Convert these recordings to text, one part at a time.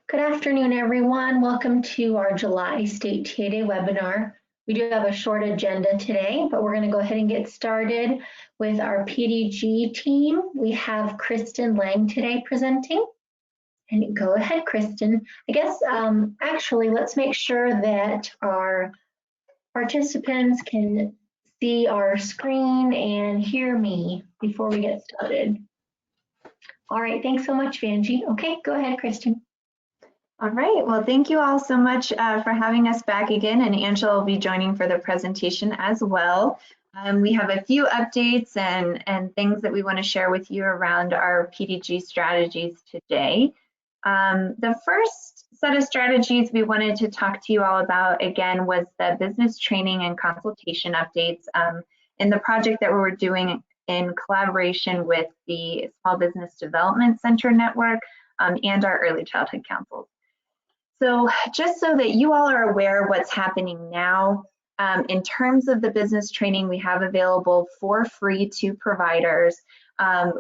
Good afternoon, everyone. Welcome to our July State TA Day webinar. We do have a short agenda today, but we're going to go ahead and get started with our PDG team. We have Kristen Lang today presenting. And go ahead, Kristen. I guess actually, let's make sure that our participants can see our screen and hear me before we get started. All right, thanks so much, Vanjie. Okay, go ahead, Kristen. All right, well, thank you all so much for having us back again, and Angela will be joining for the presentation as well. We have a few updates and things that we want to share with you around our PDG strategies today. The first set of strategies we wanted to talk to you all about, again, was the business training and consultation updates in the project that we were doing in collaboration with the Small Business Development Center Network and our early childhood councils. So just so that you all are aware what's happening now, in terms of the business training we have available for free to providers,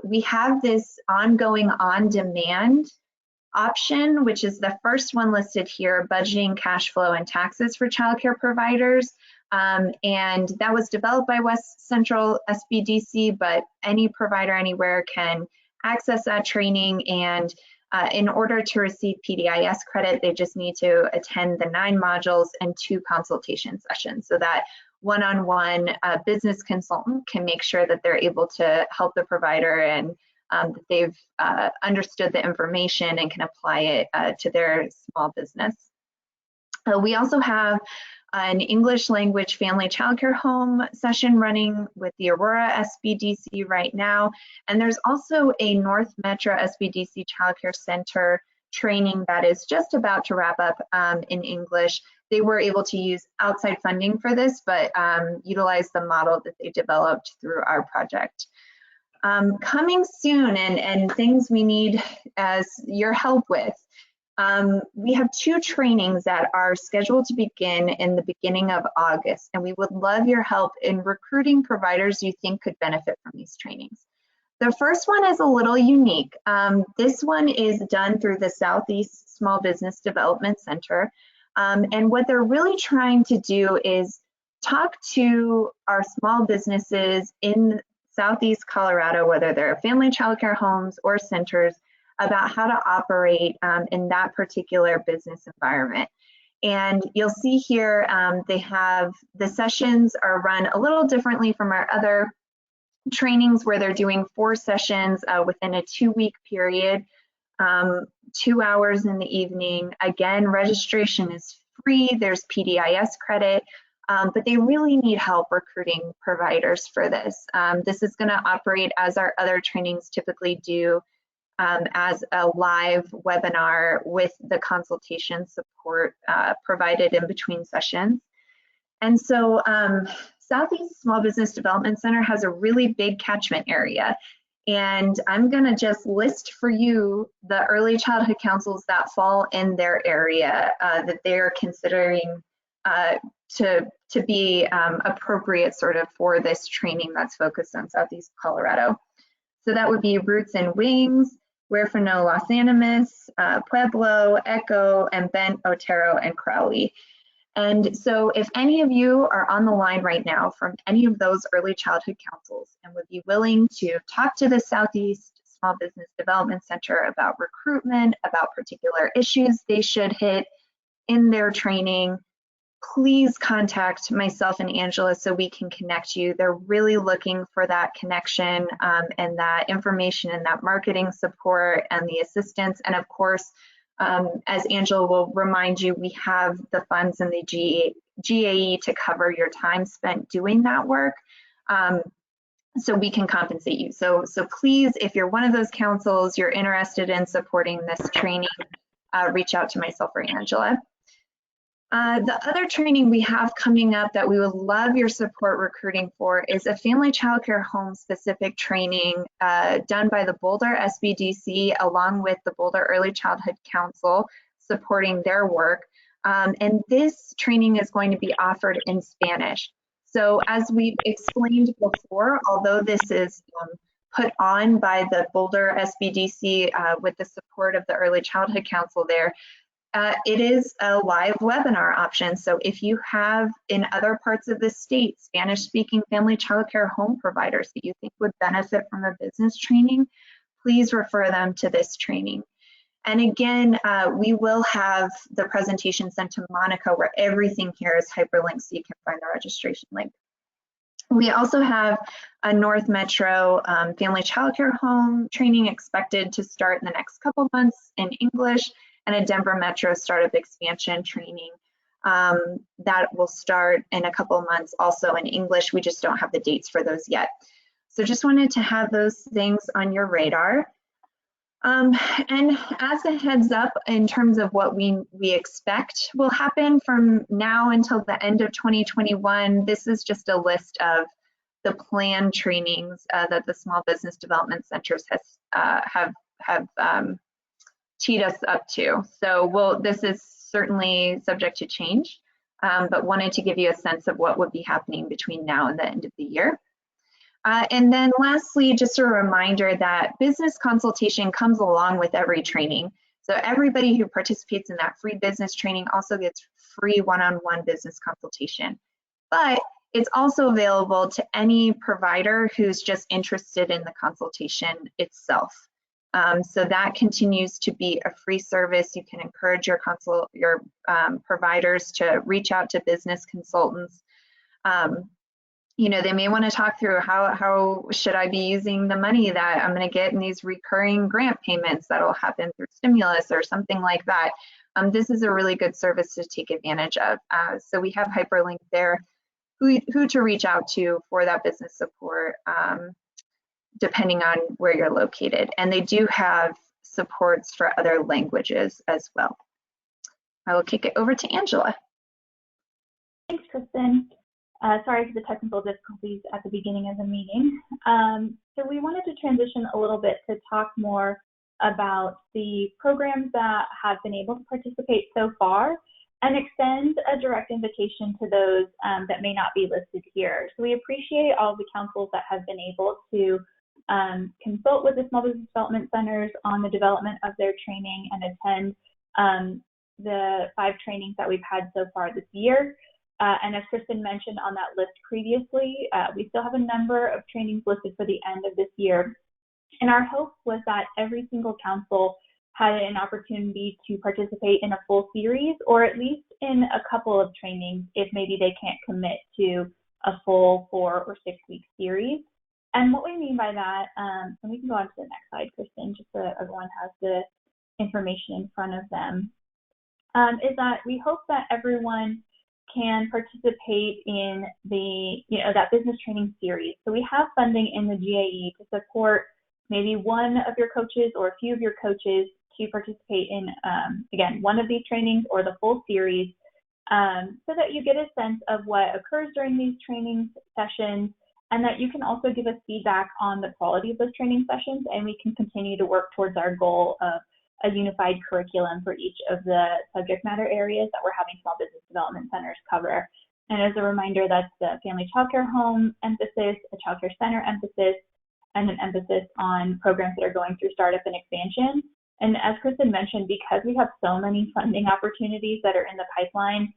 we have this ongoing on-demand option, which is the first one listed here, budgeting, cash flow, and taxes for childcare providers. And that was developed by West Central SBDC, but any provider anywhere can access that training, and in order to receive PDIS credit, they just need to attend the 9 modules and 2 consultation sessions, so that one-on-one business consultant can make sure that they're able to help the provider and that they've understood the information and can apply it to their small business. We also have an English language family childcare home session running with the Aurora SBDC right now. And there's also a North Metro SBDC Childcare Center training that is just about to wrap up in English. They were able to use outside funding for this, but utilize the model that they developed through our project. Coming soon, and things we need as your help with. We have 2 trainings that are scheduled to begin in the beginning of August, and we would love your help in recruiting providers you think could benefit from these trainings. The first one is a little unique. This one is done through the Southeast Small Business Development Center, and what they're really trying to do is talk to our small businesses in Southeast Colorado, whether they're family childcare homes or centers, about how to operate in that particular business environment. And you'll see here they have the sessions are run a little differently from our other trainings, where they're doing 4 sessions within a 2-week period, 2 hours in the evening. Again, registration is free, there's PDIS credit, but they really need help recruiting providers for this. This is going to operate as our other trainings typically do, as a live webinar with the consultation support provided in between sessions. And so Southeast Small Business Development Center has a really big catchment area. And I'm going to just list for you the early childhood councils that fall in their area that they are considering to be appropriate sort of for this training that's focused on Southeast Colorado. So that would be Roots and Wings, Huerfano, Los Animas, Pueblo, Echo, and Bent, Otero, and Crowley. And so if any of you are on the line right now from any of those early childhood councils and would be willing to talk to the Southeast Small Business Development Center about recruitment, about particular issues they should hit in their training, please contact myself and Angela so we can connect you. They're really looking for that connection and that information and that marketing support and the assistance. And of course, as Angela will remind you, we have the funds in the GAE to cover your time spent doing that work, so we can compensate you. So please, if you're one of those councils, you're interested in supporting this training, reach out to myself or Angela. The other training we have coming up that we would love your support recruiting for is a family childcare home specific training done by the Boulder SBDC along with the Boulder Early Childhood Council supporting their work. And this training is going to be offered in Spanish. So as we've explained before, although this is put on by the Boulder SBDC with the support of the Early Childhood Council there. It is a live webinar option. So if you have in other parts of the state Spanish-speaking family childcare home providers that you think would benefit from a business training, please refer them to this training. And again, we will have the presentation sent to Monica where everything here is hyperlinked so you can find the registration link. We also have a North Metro family childcare home training expected to start in the next couple months in English, and a Denver Metro startup expansion training that will start in a couple months also in English. We just don't have the dates for those yet. So just wanted to have those things on your radar. And as a heads up in terms of what we expect will happen from now until the end of 2021, this is just a list of the planned trainings that the Small Business Development Centers have teed us up to. So this is certainly subject to change, but wanted to give you a sense of what would be happening between now and the end of the year. And then lastly, just a reminder that business consultation comes along with every training. So everybody who participates in that free business training also gets free one-on-one business consultation. But it's also available to any provider who's just interested in the consultation itself. So that continues to be a free service. You can encourage your providers to reach out to business consultants. You know, they may want to talk through how should I be using the money that I'm going to get in these recurring grant payments that will happen through stimulus or something like that. This is a really good service to take advantage of. So we have hyperlinked there who to reach out to for that business support, depending on where you're located. And they do have supports for other languages as well. I will kick it over to Angela. Thanks, Kristen. Sorry for the technical difficulties at the beginning of the meeting. So we wanted to transition a little bit to talk more about the programs that have been able to participate so far and extend a direct invitation to those that may not be listed here. So we appreciate all of the councils that have been able to consult with the Small Business Development Centers on the development of their training and attend the 5 trainings that we've had so far this year. And as Kristen mentioned on that list previously, we still have a number of trainings listed for the end of this year. And our hope was that every single council had an opportunity to participate in a full series, or at least in a couple of trainings if maybe they can't commit to a full 4 or 6 week series. And what we mean by that, and we can go on to the next slide, Kristen, just so everyone has the information in front of them, is that we hope that everyone can participate in the, that business training series. So we have funding in the GAE to support maybe one of your coaches or a few of your coaches to participate in, again, one of these trainings or the full series, so that you get a sense of what occurs during these training sessions, and that you can also give us feedback on the quality of those training sessions, and we can continue to work towards our goal of a unified curriculum for each of the subject matter areas that we're having Small Business Development Centers cover. And as a reminder, that's the family childcare home emphasis, a childcare center emphasis, and an emphasis on programs that are going through startup and expansion. And as Kristen mentioned, because we have so many funding opportunities that are in the pipeline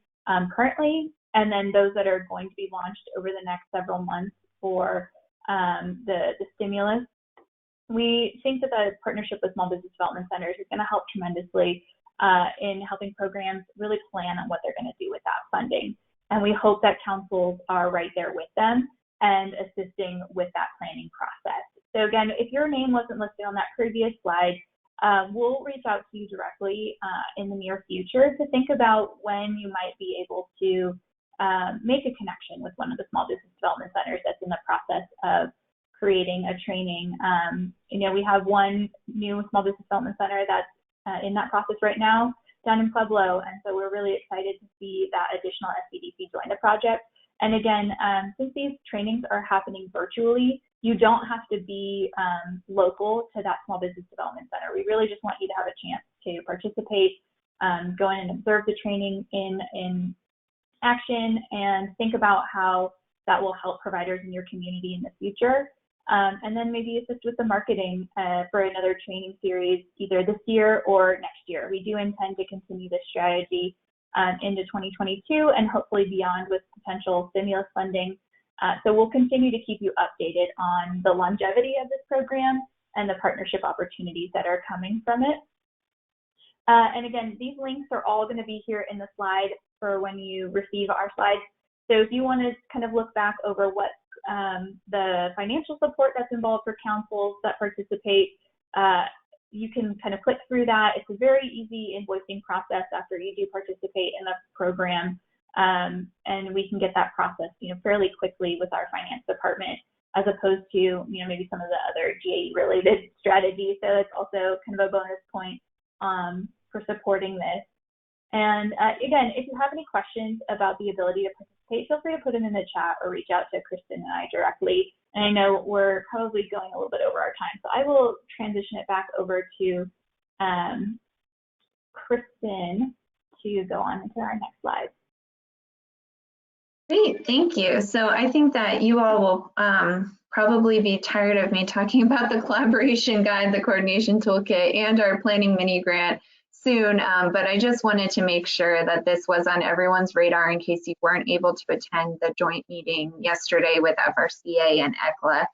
currently, and then those that are going to be launched over the next several months for the stimulus, we think that the partnership with Small Business Development Centers is going to help tremendously in helping programs really plan on what they're going to do with that funding. And we hope that councils are right there with them and assisting with that planning process. So again, if your name wasn't listed on that previous slide, we'll reach out to you directly in the near future to think about when you might be able to make a connection with one of the Small Business Development Centers that's in the process of creating a training. We have one new Small Business Development Center that's in that process right now down in Pueblo, and so we're really excited to see that additional SBDC join the project. And again, since these trainings are happening virtually, you don't have to be local to that Small Business Development Center. We really just want you to have a chance to participate, go in and observe the training in action, and think about how that will help providers in your community in the future. and then maybe assist with the marketing for another training series either this year or next year. We do intend to continue this strategy into 2022 and hopefully beyond with potential stimulus funding. So we'll continue to keep you updated on the longevity of this program and the partnership opportunities that are coming from it. And again, these links are all going to be here in the slide for when you receive our slides. So if you want to kind of look back over what the financial support that's involved for councils that participate, you can kind of click through that. It's a very easy invoicing process after you do participate in the program, and we can get that process, fairly quickly with our finance department, as opposed to, maybe some of the other GAE-related strategies. So it's also kind of a bonus point for supporting this. And again, if you have any questions about the ability to participate, feel free to put them in the chat or reach out to Kristen and I directly. And I know we're probably going a little bit over our time, so I will transition it back over to Kristen to go on into our next slide. Great, thank you. So I think that you all will probably be tired of me talking about the collaboration guide, the coordination toolkit, and our planning mini grant soon, but I just wanted to make sure that this was on everyone's radar in case you weren't able to attend the joint meeting yesterday with FRCA and ECLA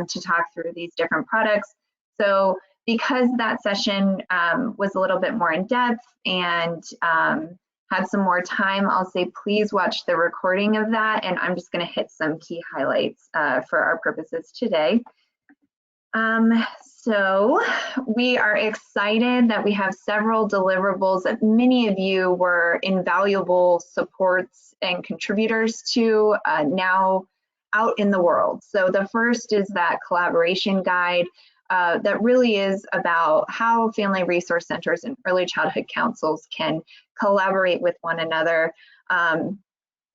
to talk through these different products. So because that session was a little bit more in depth and had some more time, I'll say please watch the recording of that, and I'm just going to hit some key highlights for our purposes today. So we are excited that we have several deliverables that many of you were invaluable supports and contributors to now out in the world. So the first is that collaboration guide that really is about how family resource centers and early childhood councils can collaborate with one another.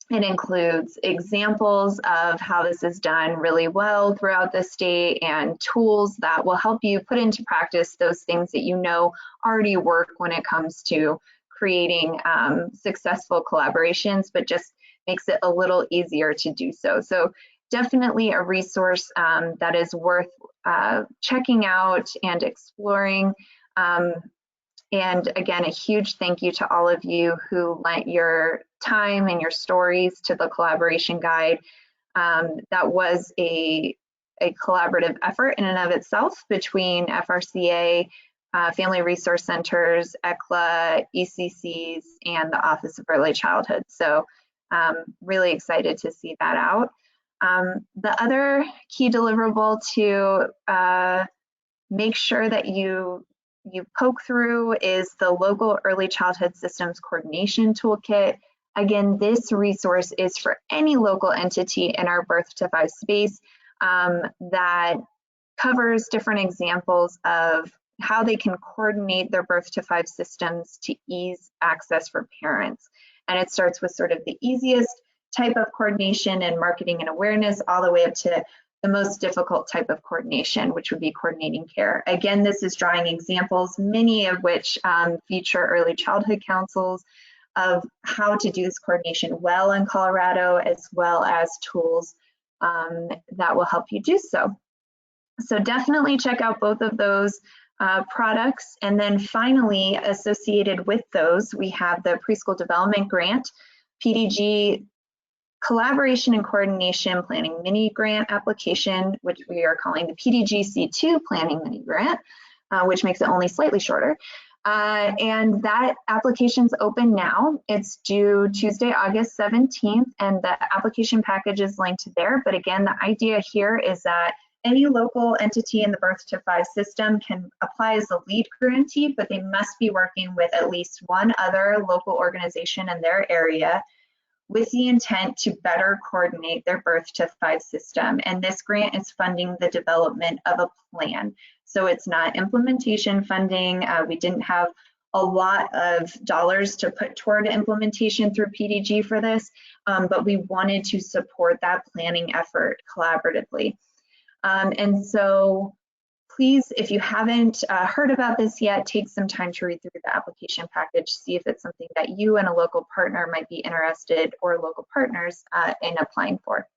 It includes examples of how this is done really well throughout the state and tools that will help you put into practice those things that you know already work when it comes to creating successful collaborations, but just makes it a little easier to do so. So definitely a resource that is worth checking out and exploring. And again, a huge thank you to all of you who lent your time and your stories to the collaboration guide. That was a collaborative effort in and of itself between FRCA, Family Resource Centers, ECLA, ECCs, and the Office of Early Childhood. So really excited to see that out. The other key deliverable to make sure that you poke through is the local early childhood systems coordination toolkit. Again, this resource is for any local entity in our birth to 5 space that covers different examples of how they can coordinate their birth to 5 systems to ease access for parents. And it starts with sort of the easiest type of coordination and marketing and awareness all the way up to the most difficult type of coordination, which would be coordinating care. Again, this is drawing examples, many of which feature early childhood councils, of how to do this coordination well in Colorado, as well as tools that will help you do so. So definitely check out both of those products. And then finally, associated with those, we have the Preschool Development Grant, PDG Collaboration and Coordination Planning Mini Grant application, which we are calling the PDG-C2 Planning Mini Grant, which makes it only slightly shorter. And that application's open now. It's due Tuesday, August 17th, and the application package is linked there. But again, the idea here is that any local entity in the birth to 5 system can apply as a lead grantee, but they must be working with at least one other local organization in their area with the intent to better coordinate their birth to 5 system. And this grant is funding the development of a plan. So it's not implementation funding. We didn't have a lot of dollars to put toward implementation through PDG for this, but we wanted to support that planning effort collaboratively. And so please, if you haven't heard about this yet, take some time to read through the application package, see if it's something that you and a local partner might be interested, or local partners in applying for.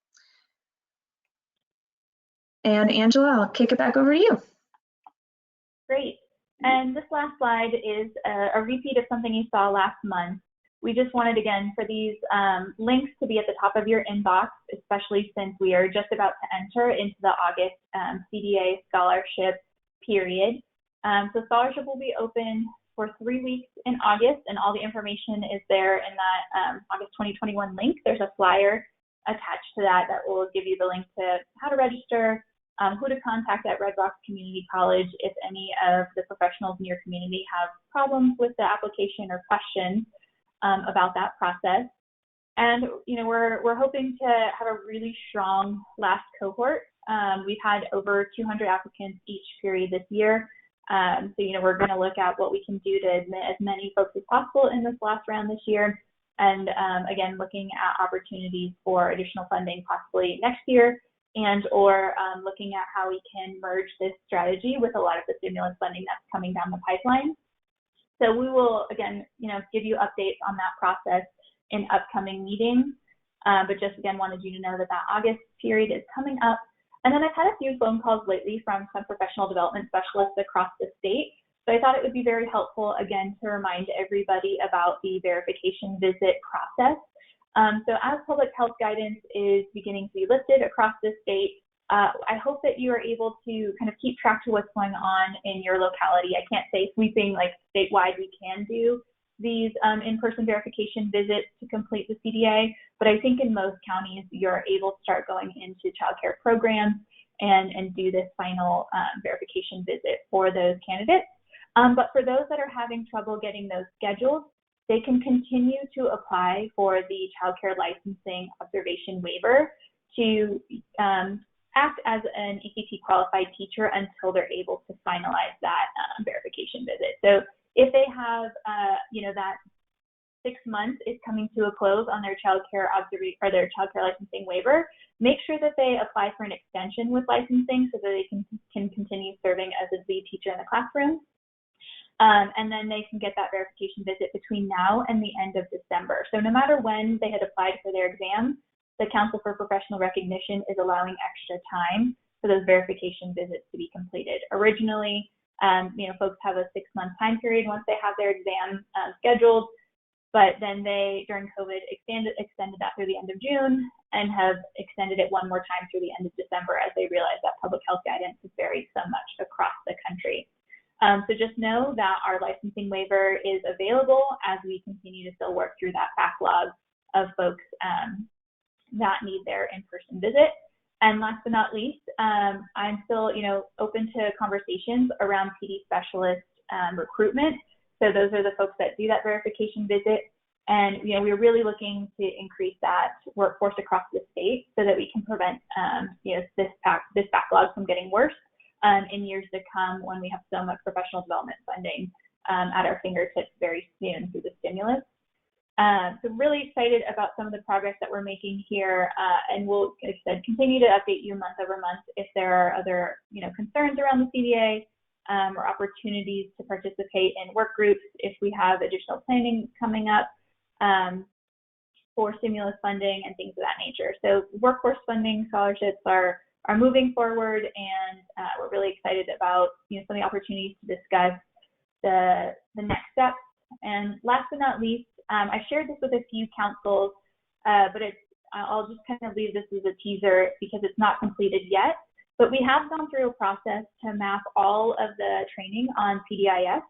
And Angela, I'll kick it back over to you. Great. And this last slide is a repeat of something you saw last month. We just wanted, again, for these links to be at the top of your inbox, especially since we are just about to enter into the August CDA Scholarship period. So scholarship will be open for 3 weeks in August, and all the information is there in that August 2021 link. There's a flyer attached to that that will give you the link to how to register, who to contact at Red Rocks Community College if any of the professionals in your community have problems with the application or questions about that process. And we're hoping to have a really strong last cohort. We've had over 200 applicants each period this year. So we're going to look at what we can do to admit as many folks as possible in this last round this year. And again, looking at opportunities for additional funding possibly next year, and or looking at how we can merge this strategy with a lot of the stimulus funding that's coming down the pipeline. So we will, again, give you updates on that process in upcoming meetings. But just again, wanted you to know that August period is coming up. And then I've had a few phone calls lately from some professional development specialists across the state. So I thought it would be very helpful, again, to remind everybody about the verification visit process. So as public health guidance is beginning to be lifted across the state, I hope that you are able to kind of keep track to what's going on in your locality. I can't say sweeping like statewide we can do these in-person verification visits to complete the CDA, but I think in most counties you're able to start going into childcare programs and do this final verification visit for those candidates. But for those that are having trouble getting those scheduled, they can continue to apply for the childcare licensing observation waiver to act as an ACT qualified teacher until they're able to finalize that verification visit. So if they have, that 6 months is coming to a close on their childcare or their childcare licensing waiver, make sure that they apply for an extension with licensing so that they can continue serving as a lead teacher in the classroom. And then they can get that verification visit between now and the end of December. So no matter when they had applied for their exam, the Council for Professional Recognition is allowing extra time for those verification visits to be completed. Originally, folks have a 6-month time period once they have their exam scheduled, but then they, during COVID, extended that through the end of June and have extended it one more time through the end of December as they realize that public health guidance has varied so much across the country. So just know that our licensing waiver is available as we continue to still work through that backlog of folks that need their in-person visit. And last but not least, I'm still, open to conversations around PD specialist recruitment. So those are the folks that do that verification visit. And, we're really looking to increase that workforce across the state so that we can prevent, this backlog from getting worse in years to come when we have so much professional development funding at our fingertips very soon through the stimulus. So really excited about some of the progress that we're making here, and we'll, like I said, continue to update you month over month if there are other, concerns around the CDA or opportunities to participate in work groups if we have additional planning coming up for stimulus funding and things of that nature. So workforce funding scholarships are moving forward, and we're really excited about some of the opportunities to discuss the next steps. And last but not least, I shared this with a few councils, but I'll just kind of leave this as a teaser because it's not completed yet. But we have gone through a process to map all of the training on PDIS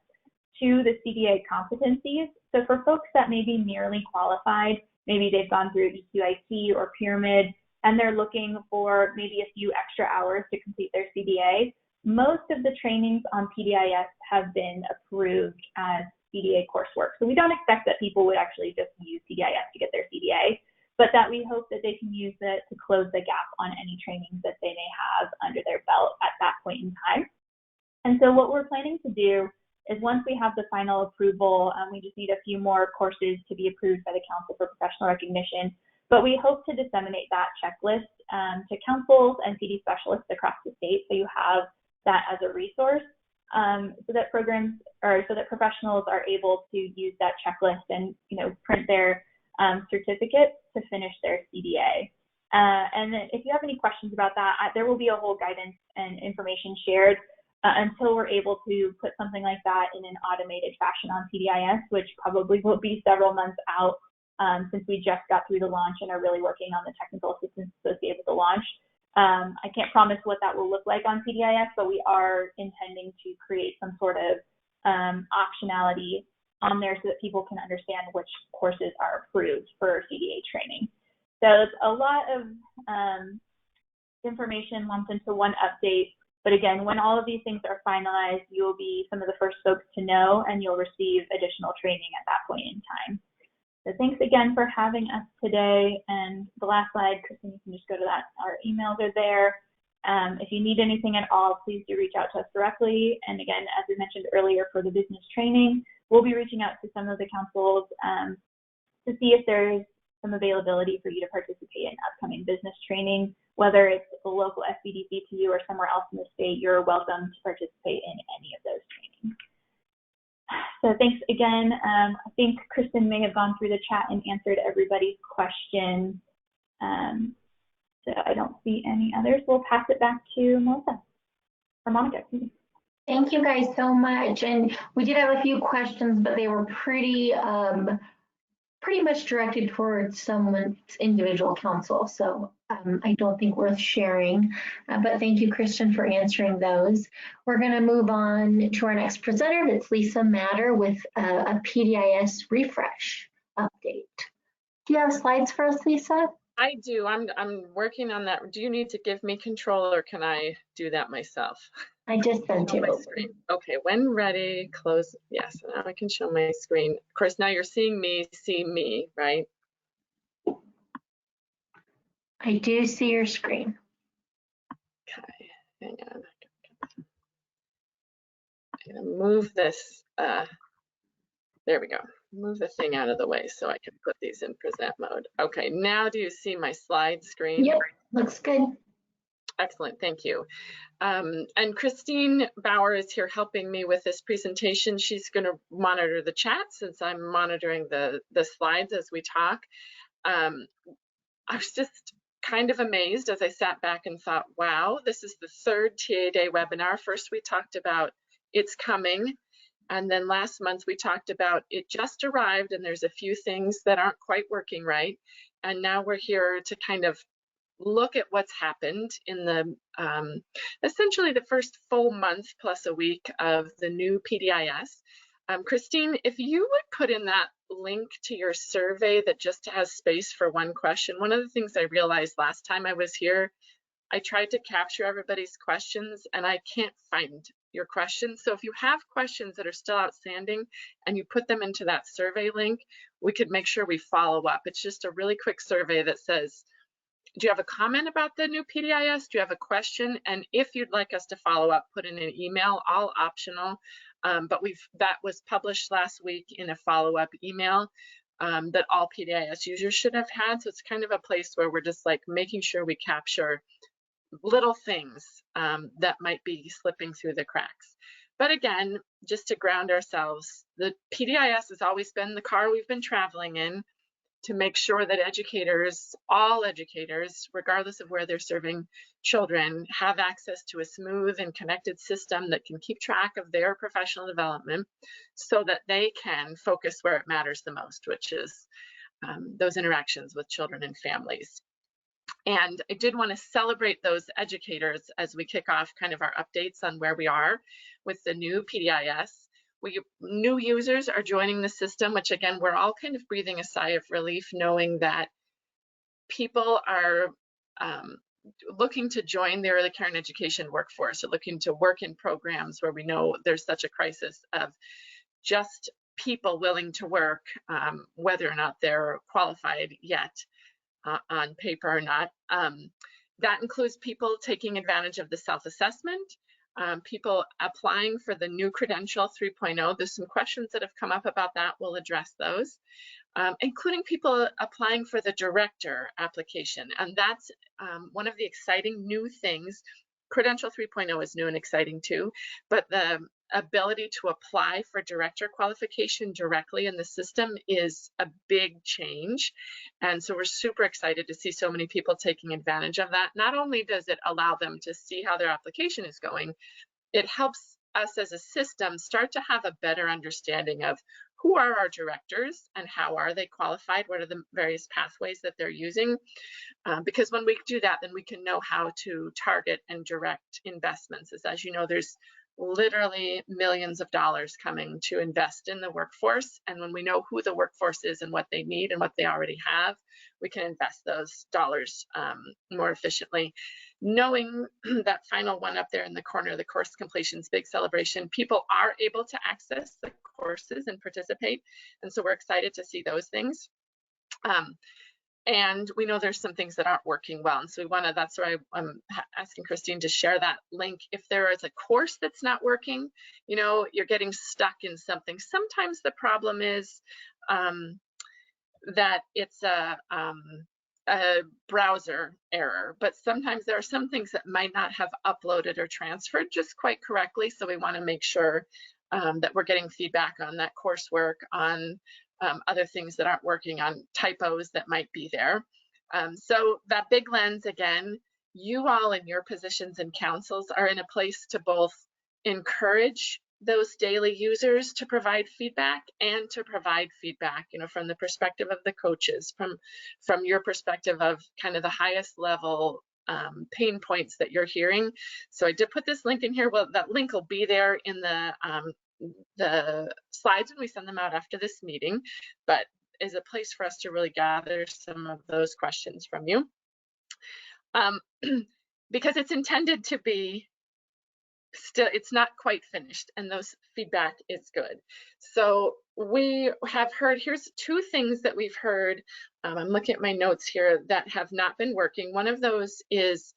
to the CDA competencies. So for folks that may be nearly qualified, maybe they've gone through EQIC or Pyramid, and they're looking for maybe a few extra hours to complete their CDA, most of the trainings on PDIS have been approved as CDA coursework. So we don't expect that people would actually just use PDIS to get their CDA, but that we hope that they can use it to close the gap on any trainings that they may have under their belt at that point in time. And so what we're planning to do is once we have the final approval, we just need a few more courses to be approved by the Council for Professional Recognition, but we hope to disseminate that checklist to councils and PD specialists across the state so you have that as a resource. So that professionals are able to use that checklist and print their certificates to finish their CDA. And then if you have any questions about that, there will be a whole guidance and information shared until we're able to put something like that in an automated fashion on CDIS, which probably will be several months out since we just got through the launch and are really working on the technical assistance associated with the launch. I can't promise what that will look like on CDIS, but we are intending to create some sort of optionality on there so that people can understand which courses are approved for CDA training. So it's a lot of information lumped into one update. But again, when all of these things are finalized, you'll be some of the first folks to know, and you'll receive additional training at that point in time. So thanks again for having us today. And the last slide, Kristen, you can just go to that. Our emails are there. If you need anything at all, please do reach out to us directly. And again, as we mentioned earlier, for the business training, we'll be reaching out to some of the councils to see if there's some availability for you to participate in upcoming business training, whether it's a local SBDC to you or somewhere else in the state. You're welcome to participate in any of those trainings. So thanks again. I think Kristen may have gone through the chat and answered everybody's questions. So I don't see any others. We'll pass it back to Melissa, or Monica. Thank you guys so much. And we did have a few questions, but they were pretty much directed towards someone's individual council. So I don't think worth sharing, but thank you, Kristen, for answering those. We're going to move on to our next presenter. It's Lisa Matter with a PDIS refresh update. Do you have slides for us, Lisa? I do. I'm working on that. Do you need to give me control, or can I do that myself? I just sent you. Okay, when ready, close. Yes, now I can show my screen. Of course, now you're seeing me, see me, right? I do see your screen. Okay, hang on. I'm gonna move this. There we go. Move the thing out of the way so I can put these in present mode. Okay, now do you see my slide screen? Yep, looks good. Excellent, thank you. And Christine Bauer is here helping me with this presentation. She's going to monitor the chat since I'm monitoring the slides as we talk. I was just kind of amazed as I sat back and thought, wow, this is the third TA Day webinar. First, we talked about it's coming. And then last month we talked about it just arrived and there's a few things that aren't quite working right. And now we're here to kind of look at what's happened in the essentially the first full month plus a week of the new PDIS. Christine, if you would put in that link to your survey that just has space for one question. One of the things I realized last time I was here, I tried to capture everybody's questions and I can't find your questions. So if you have questions that are still outstanding and you put them into that survey link, we could make sure we follow up. It's just a really quick survey that says, do you have a comment about the new PDIS? Do you have a question? And if you'd like us to follow up, put in an email, all optional. But that was published last week in a follow-up email that all PDIS users should have had. So it's kind of a place where we're just like making sure we capture little things that might be slipping through the cracks. But again, just to ground ourselves, the PDIS has always been the car we've been traveling in to make sure that educators, all educators, regardless of where they're serving children, have access to a smooth and connected system that can keep track of their professional development so that they can focus where it matters the most, which is those interactions with children and families. And I did want to celebrate those educators as we kick off kind of our updates on where we are with the new PDIS. New users are joining the system, which again, we're all kind of breathing a sigh of relief knowing that people are looking to join the early care and education workforce, or looking to work in programs where we know there's such a crisis of just people willing to work, whether or not they're qualified yet on paper or not. That includes people taking advantage of the self-assessment, people applying for the new credential 3.0. There's some questions that have come up about that. We'll address those, including people applying for the director application. And that's one of the exciting new things. Credential 3.0 is new and exciting too, but the ability to apply for director qualification directly in the system is a big change. And so we're super excited to see so many people taking advantage of that. Not only does it allow them to see how their application is going, it helps us as a system start to have a better understanding of who are our directors and how are they qualified, what are the various pathways that they're using. Because when we do that, then we can know how to target and direct investments. As you know, there's literally millions of dollars coming to invest in the workforce. And when we know who the workforce is and what they need and what they already have, we can invest those dollars more efficiently. Knowing that final one up there in the corner, the course completions big celebration, people are able to access the courses and participate. And so we're excited to see those things. And we know there's some things that aren't working well. And so we want to, that's why I'm asking Christine to share that link. If there is a course that's not working, you know, you're getting stuck in something. Sometimes the problem is that it's a browser error, but sometimes there are some things that might not have uploaded or transferred just quite correctly. So we want to make sure that we're getting feedback on that coursework, on other things that aren't working, on typos that might be there. So that big lens, again, you all in your positions and councils are in a place to both encourage those daily users to provide feedback and to provide feedback, you know, from the perspective of the coaches, from your perspective of kind of the highest level pain points that you're hearing. So I did put this link in here. Well, that link will be there in the slides when we send them out after this meeting, but is a place for us to really gather some of those questions from you. Because it's intended to be still, it's not quite finished, and those feedback is good. So we have heard, here's two things that we've heard. I'm looking at my notes here that have not been working. One of those is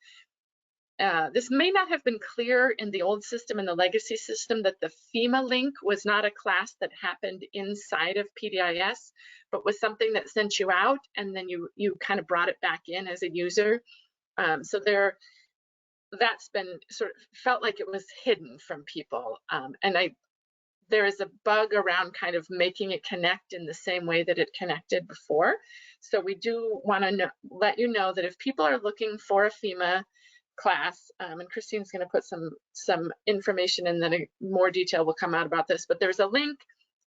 this may not have been clear in the old system, in the legacy system, that the FEMA link was not a class that happened inside of PDIS, but was something that sent you out and then you kind of brought it back in as a user. So that's been sort of felt like it was hidden from people. And there is a bug around kind of making it connect in the same way that it connected before. So we do want to let you know that if people are looking for a FEMA class, and Christine's going to put some information and then more detail will come out about this, but there's a link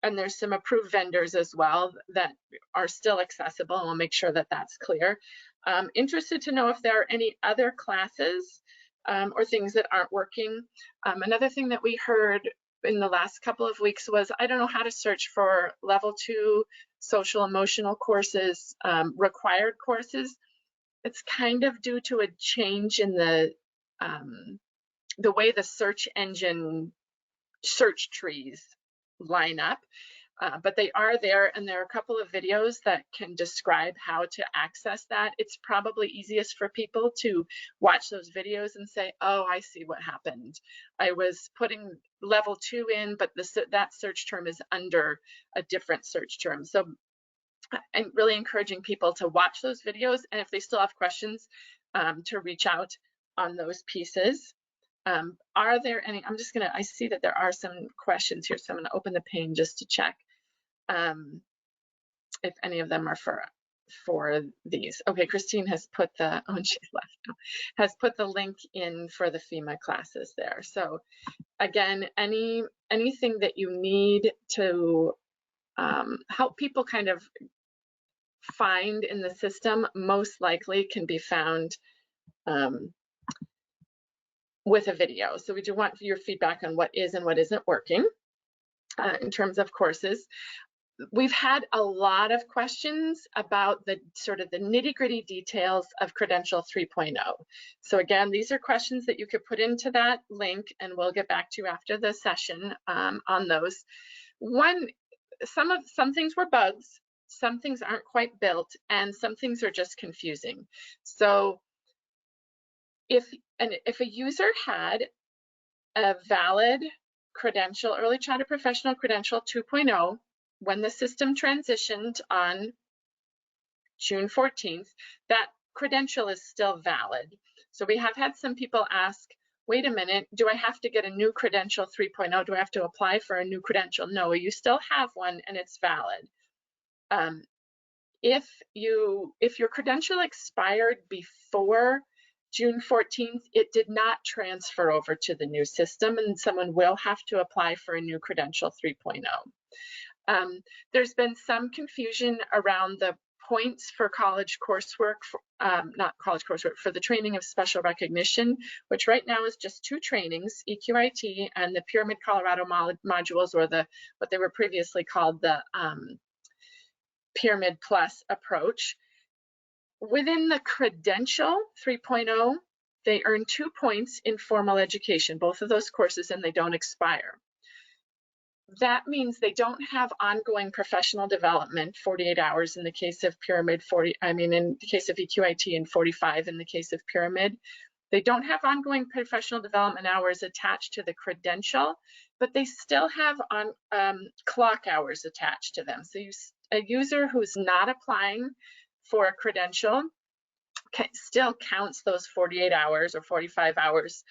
and there's some approved vendors as well that are still accessible, and we'll make sure that that's clear. Interested to know if there are any other classes or things that aren't working. Another thing that we heard in the last couple of weeks was, I don't know how to search for level 2 social emotional courses, required courses. It's kind of due to a change in the way the search engine search trees line up, but they are there, and there are a couple of videos that can describe how to access that. It's probably easiest for people to watch those videos and say, oh, I see what happened. I was putting level 2 in, but that search term is under a different search term. So I'm really encouraging people to watch those videos, and if they still have questions, to reach out on those pieces. Are there any, I see that there are some questions here, so I'm gonna open the pane just to check if any of them are for these. Okay, Christine has put the, oh, and she's left now, has put the link in for the FEMA classes there. So again, anything that you need to help people kind of find in the system most likely can be found with a video. So we do want your feedback on what is and what isn't working in terms of courses. We've had a lot of questions about the sort of the nitty-gritty details of Credential 3.0. So again, these are questions that you could put into that link, and we'll get back to you after the session on those. Some things were bugs, some things aren't quite built, and some things are just confusing. So if a user had a valid credential, early childhood professional credential 2.0, when the system transitioned on June 14th, that credential is still valid. So we have had some people ask, wait a minute, do I have to get a new credential 3.0? Do I have to apply for a new credential? No, you still have one and it's valid. If your credential expired before June 14th, it did not transfer over to the new system, and someone will have to apply for a new credential 3.0. There's been some confusion around the points for college coursework, not college coursework, for the training of special recognition, which right now is just 2 trainings, EQIT and the Pyramid Colorado modules, or what they were previously called the Pyramid Plus approach. Within the credential 3.0, they earn 2 points in formal education, both of those courses, and they don't expire. That means they don't have ongoing professional development, 48 hours in the case of Pyramid, in the case of EQIT, and 45 in the case of Pyramid. They don't have ongoing professional development hours attached to the credential, but they still have clock hours attached to them. So a user who's not applying for a credential still counts those 48 hours or 45 hours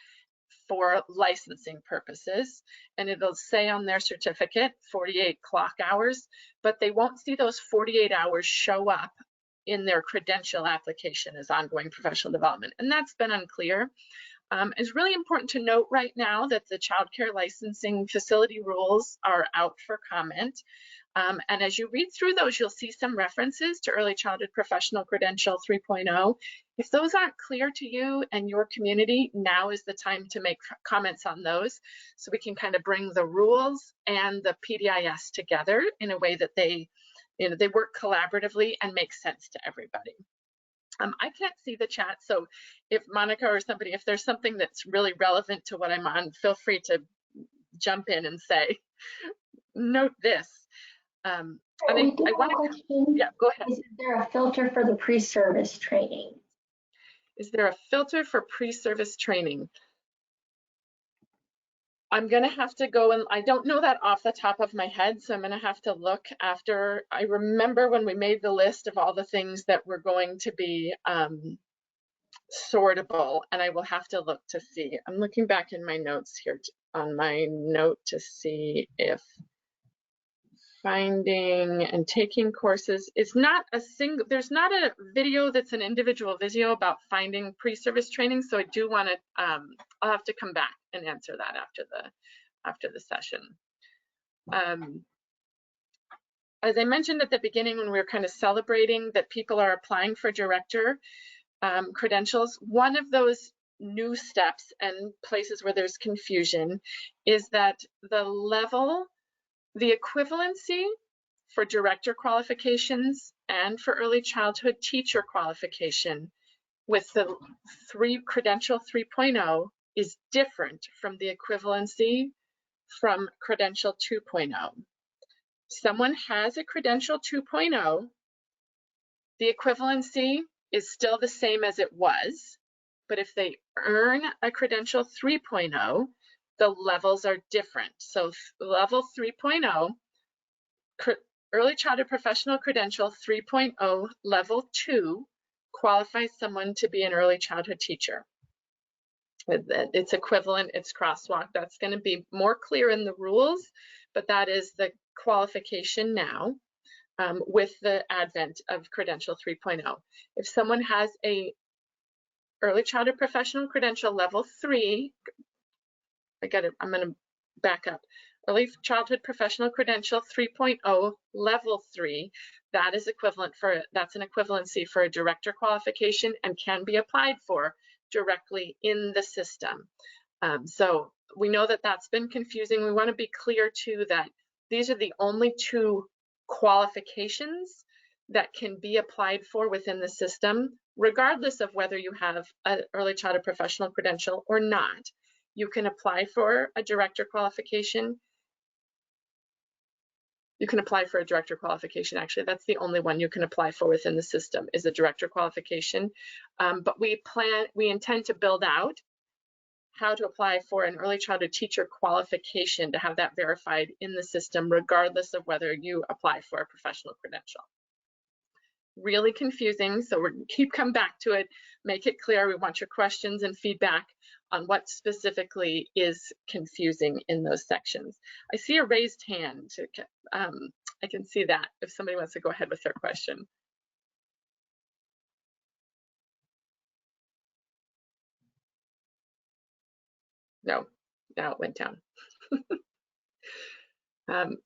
for licensing purposes, and it'll say on their certificate 48 clock hours, but they won't see those 48 hours show up in their credential application as ongoing professional development, and that's been unclear. It's really important to note right now that the child care licensing facility rules are out for comment. And as you read through those, you'll see some references to Early Childhood Professional Credential 3.0. If those aren't clear to you and your community, now is the time to make comments on those, so we can kind of bring the rules and the PDIS together in a way that they work collaboratively and make sense to everybody. I can't see the chat, so if Monica or somebody, if there's something that's really relevant to what I'm on, feel free to jump in and say, note this. I want a question. Yeah, go ahead. Is there a filter for the pre-service training? Is there a filter for pre-service training? I'm going to have to go, and I don't know that off the top of my head, so I'm going to have to look after. I remember when we made the list of all the things that were going to be sortable, and I will have to look to see. I'm looking back in my notes here on my note to see if finding and taking courses is not a single, there's not a video that's an individual video about finding pre-service training, so I do want to, I'll have to come back and answer that after the session. As I mentioned at the beginning when we were kind of celebrating that people are applying for director credentials, one of those new steps and places where there's confusion is that the equivalency for director qualifications and for early childhood teacher qualification with the credential 3.0 is different from the equivalency from credential 2.0. Someone has a credential 2.0, the equivalency is still the same as it was, but if they earn a credential 3.0, the levels are different. So level 3.0, early childhood professional credential 3.0 level 2 qualifies someone to be an early childhood teacher. It's equivalent, it's crosswalk. That's going to be more clear in the rules, but that is the qualification now with the advent of credential 3.0. If someone has a early childhood professional credential level 3, I'm going to back up. Early childhood professional credential 3.0 level 3, that's an equivalency for a director qualification and can be applied for directly in the system. So we know that that's been confusing. We want to be clear too that these are the only 2 qualifications that can be applied for within the system, regardless of whether you have an early childhood professional credential or not. You can apply for a director qualification. You can apply for a director qualification. Actually, that's the only one you can apply for within the system is a director qualification. But we intend to build out how to apply for an early childhood teacher qualification to have that verified in the system, regardless of whether you apply for a professional credential. Really confusing, so we're keep coming back to it, make it clear. We want your questions and feedback on what specifically is confusing in those sections. I see a raised hand. I can see that if somebody wants to go ahead with their question. No, now it went down.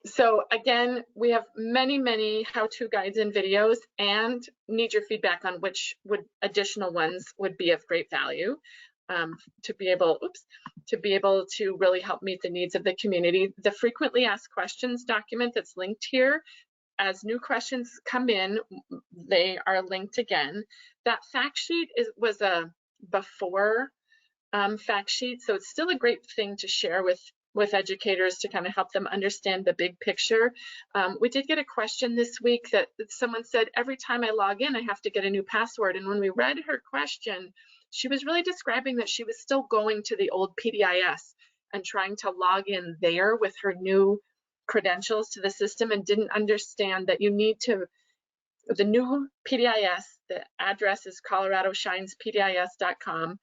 So again, we have many how-to guides and videos, and need your feedback on which additional ones would be of great value to be able to really help meet the needs of the community. The frequently asked questions document that's linked here, as new questions come in, they are linked again. That fact sheet was a before fact sheet, so it's still a great thing to share with educators to kind of help them understand the big picture. We did get a question this week that someone said, every time I log in, I have to get a new password. And when we read her question, she was really describing that she was still going to the old PDIS and trying to log in there with her new credentials to the system, and didn't understand that you need to, the new PDIS, the address is coloradoshinespdis.com.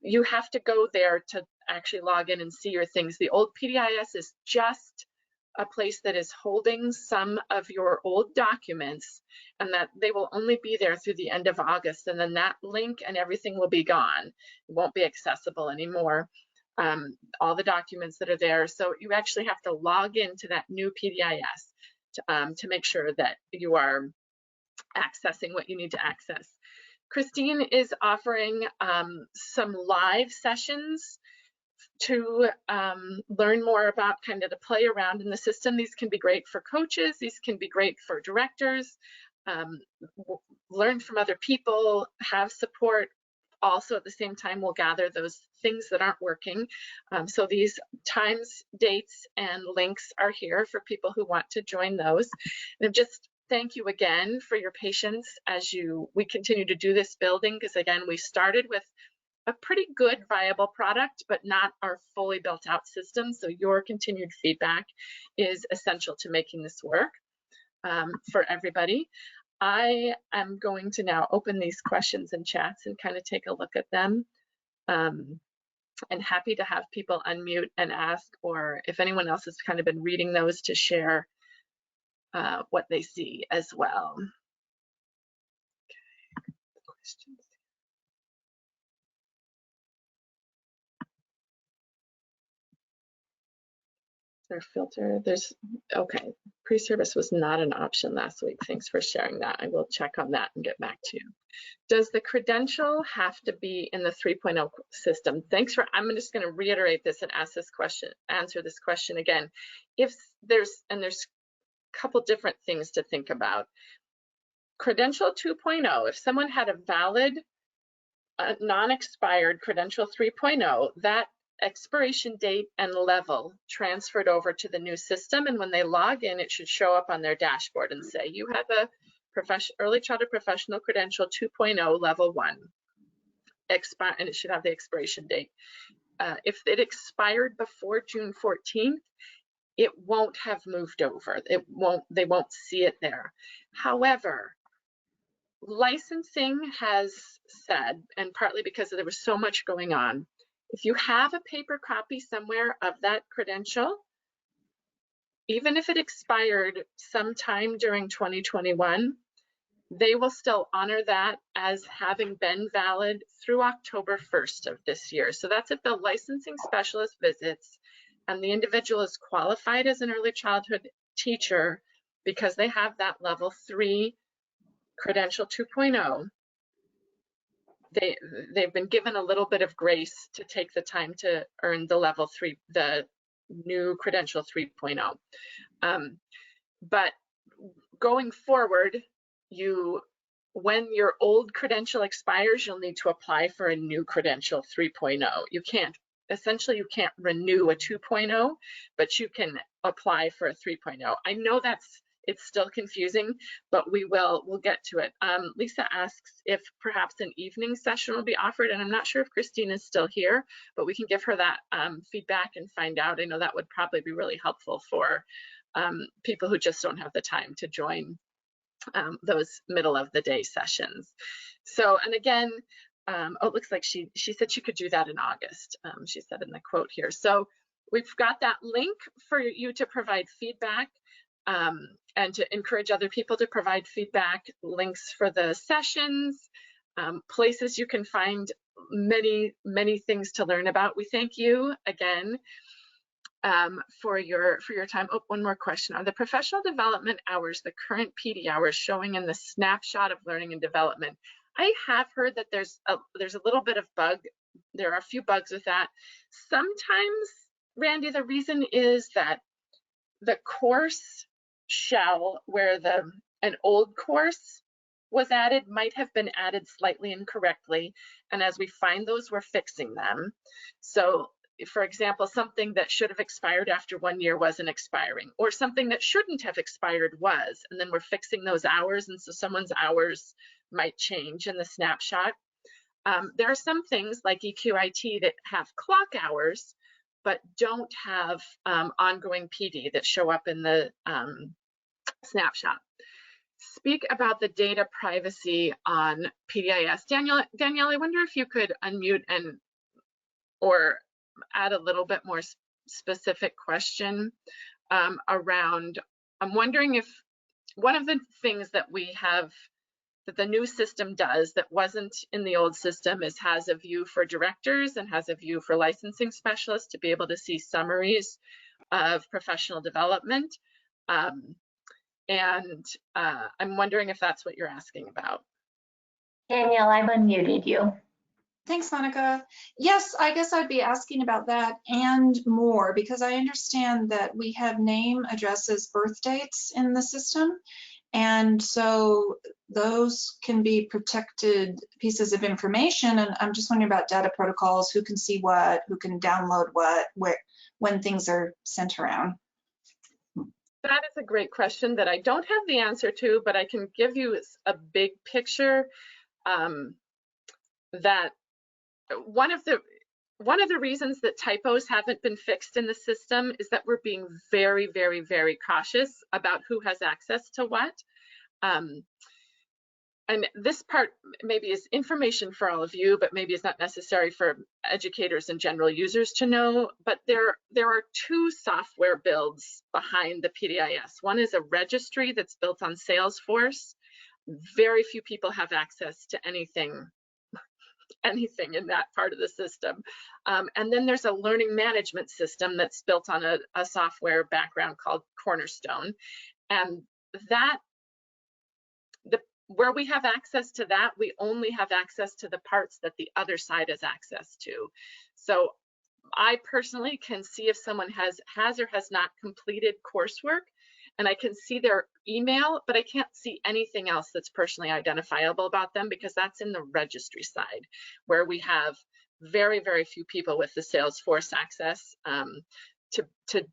You have to go there to actually log in and see your things. The old PDIS is just a place that is holding some of your old documents, and that they will only be there through the end of August, and then that link and everything will be gone. It won't be accessible anymore, all the documents that are there. So you actually have to log into that new PDIS to make sure that you are accessing what you need to access. Christine is offering some live sessions to learn more about kind of the play around in the system. These can be great for coaches, these can be great for directors, learn from other people, have support. Also at the same time, we'll gather those things that aren't working. So these times, dates, and links are here for people who want to join those. And just thank you again for your patience as we continue to do this building, because again, we started with a pretty good viable product, but not our fully built out system. So your continued feedback is essential to making this work for everybody. I am going to now open these questions and chats and kind of take a look at them. And happy to have people unmute and ask, or if anyone else has kind of been reading those, to share what they see as well. Okay. Questions. Their filter, okay, pre-service was not an option last week. Thanks for sharing that. I will check on that and get back to you. Does the credential have to be in the 3.0 system? I'm just going to reiterate this and answer this question again. If there's a couple different things to think about. Credential 2.0, if someone had a valid, non-expired credential 3.0, that expiration date and level transferred over to the new system, and when they log in, it should show up on their dashboard and say you have a early childhood professional credential 2.0 level 1 expire, and it should have the expiration date. If it expired before June 14th, it won't have moved over. They won't see it there. However, licensing has said, and partly because there was so much going on, if you have a paper copy somewhere of that credential, even if it expired sometime during 2021, they will still honor that as having been valid through October 1st of this year. So that's if the licensing specialist visits and the individual is qualified as an early childhood teacher because they have that level 3 credential 2.0. They've been given a little bit of grace to take the time to earn the level 3, the new credential 3.0. But going forward, when your old credential expires, you'll need to apply for a new credential 3.0. Essentially you can't renew a 2.0, but you can apply for a 3.0. I know it's still confusing, but we'll get to it. Lisa asks if perhaps an evening session will be offered, and I'm not sure if Christine is still here, but we can give her that feedback and find out. I know that would probably be really helpful for people who just don't have the time to join those middle of the day sessions. So, and again, oh, it looks like she said she could do that in August. She said in the quote here. So we've got that link for you to provide feedback and to encourage other people to provide feedback, links for the sessions, places you can find many things to learn about. We thank you again for your time. Oh, one more question. Are the professional development hours the current PD hours showing in the snapshot of learning and development? I have heard that there's a little bit of bug. There are a few bugs with that. Sometimes, Randy, the reason is that the course shell where an old course was added might have been added slightly incorrectly. And as we find those, we're fixing them. So for example, something that should have expired after 1 year wasn't expiring, or something that shouldn't have expired was, and then we're fixing those hours. And so someone's hours might change in the snapshot. There are some things like EQIT that have clock hours, but don't have ongoing PD that show up in the snapshot. Speak about the data privacy on PDIS. Danielle, I wonder if you could unmute or add a little bit more specific question around, I'm wondering if one of the things that we have, that the new system does that wasn't in the old system, is has a view for directors and has a view for licensing specialists to be able to see summaries of professional development. I'm wondering if that's what you're asking about. Danielle, I've unmuted you. Thanks, Monica. Yes, I guess I'd be asking about that and more, because I understand that we have name, addresses, birth dates in the system. And so those can be protected pieces of information. And I'm just wondering about data protocols, who can see what, who can download what, where, when things are sent around. That is a great question that I don't have the answer to, but I can give you a big picture. That one of the reasons that typos haven't been fixed in the system is that we're being very, very, very cautious about who has access to what. And this part maybe is information for all of you, but maybe is not necessary for educators and general users to know. But there are two software builds behind the PDIS. One is a registry that's built on Salesforce. Very few people have access to anything in that part of the system. And then there's a learning management system that's built on a software background called Cornerstone. And where we have access to that, we only have access to the parts that the other side has access to. So I personally can see if someone has or has not completed coursework, and I can see their email, but I can't see anything else that's personally identifiable about them, because that's in the registry side, where we have very, very few people with the Salesforce access to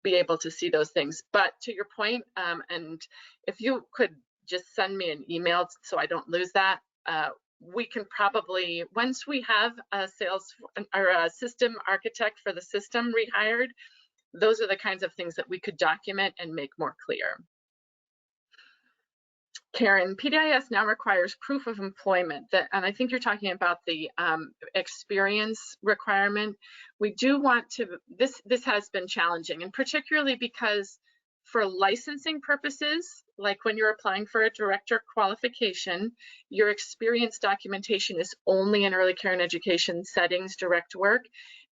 be able to see those things. But to your point, and if you could just send me an email so I don't lose that, we can probably, once we have a system architect for the system rehired, those are the kinds of things that we could document and make more clear. Karen, PDIS now requires proof of employment, and I think you're talking about the experience requirement. We do want to, this has been challenging, and particularly because for licensing purposes, like when you're applying for a director qualification, your experience documentation is only in early care and education settings, direct work.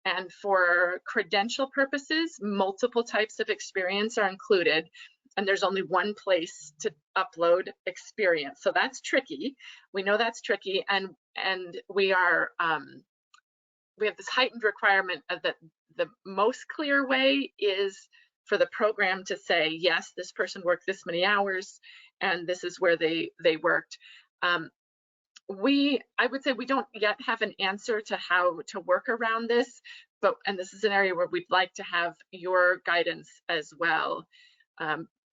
And for credential purposes, multiple types of experience are included, and there's only one place to upload experience. So that's tricky. We know that's tricky, and we are we have this heightened requirement of that the most clear way is for the program to say, yes, this person worked this many hours, and this is where they worked. I would say we don't yet have an answer to how to work around this, and this is an area where we'd like to have your guidance as well.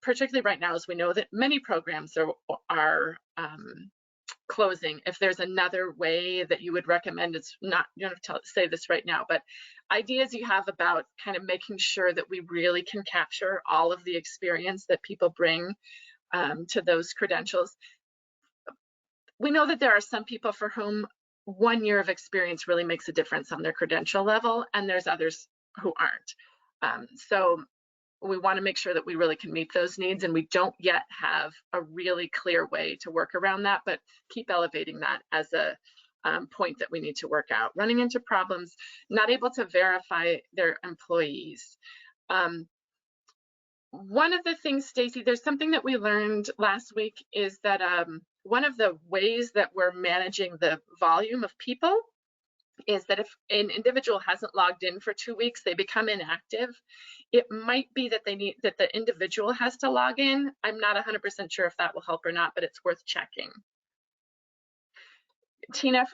Particularly right now, as we know that many programs are closing. If there's another way that you would recommend, it's not, you don't have to say this right now, but ideas you have about kind of making sure that we really can capture all of the experience that people bring to those credentials. We know that there are some people for whom 1 year of experience really makes a difference on their credential level, and there's others who aren't. So we want to make sure that we really can meet those needs, and we don't yet have a really clear way to work around that, but keep elevating that as a point that we need to work out. Running into problems, not able to verify their employees. One of the things, Stacy, there's something that we learned last week is that one of the ways that we're managing the volume of people is that if an individual hasn't logged in for 2 weeks, they become inactive. It might be that the individual has to log in. I'm not 100% sure if that will help or not, but it's worth checking. Tina,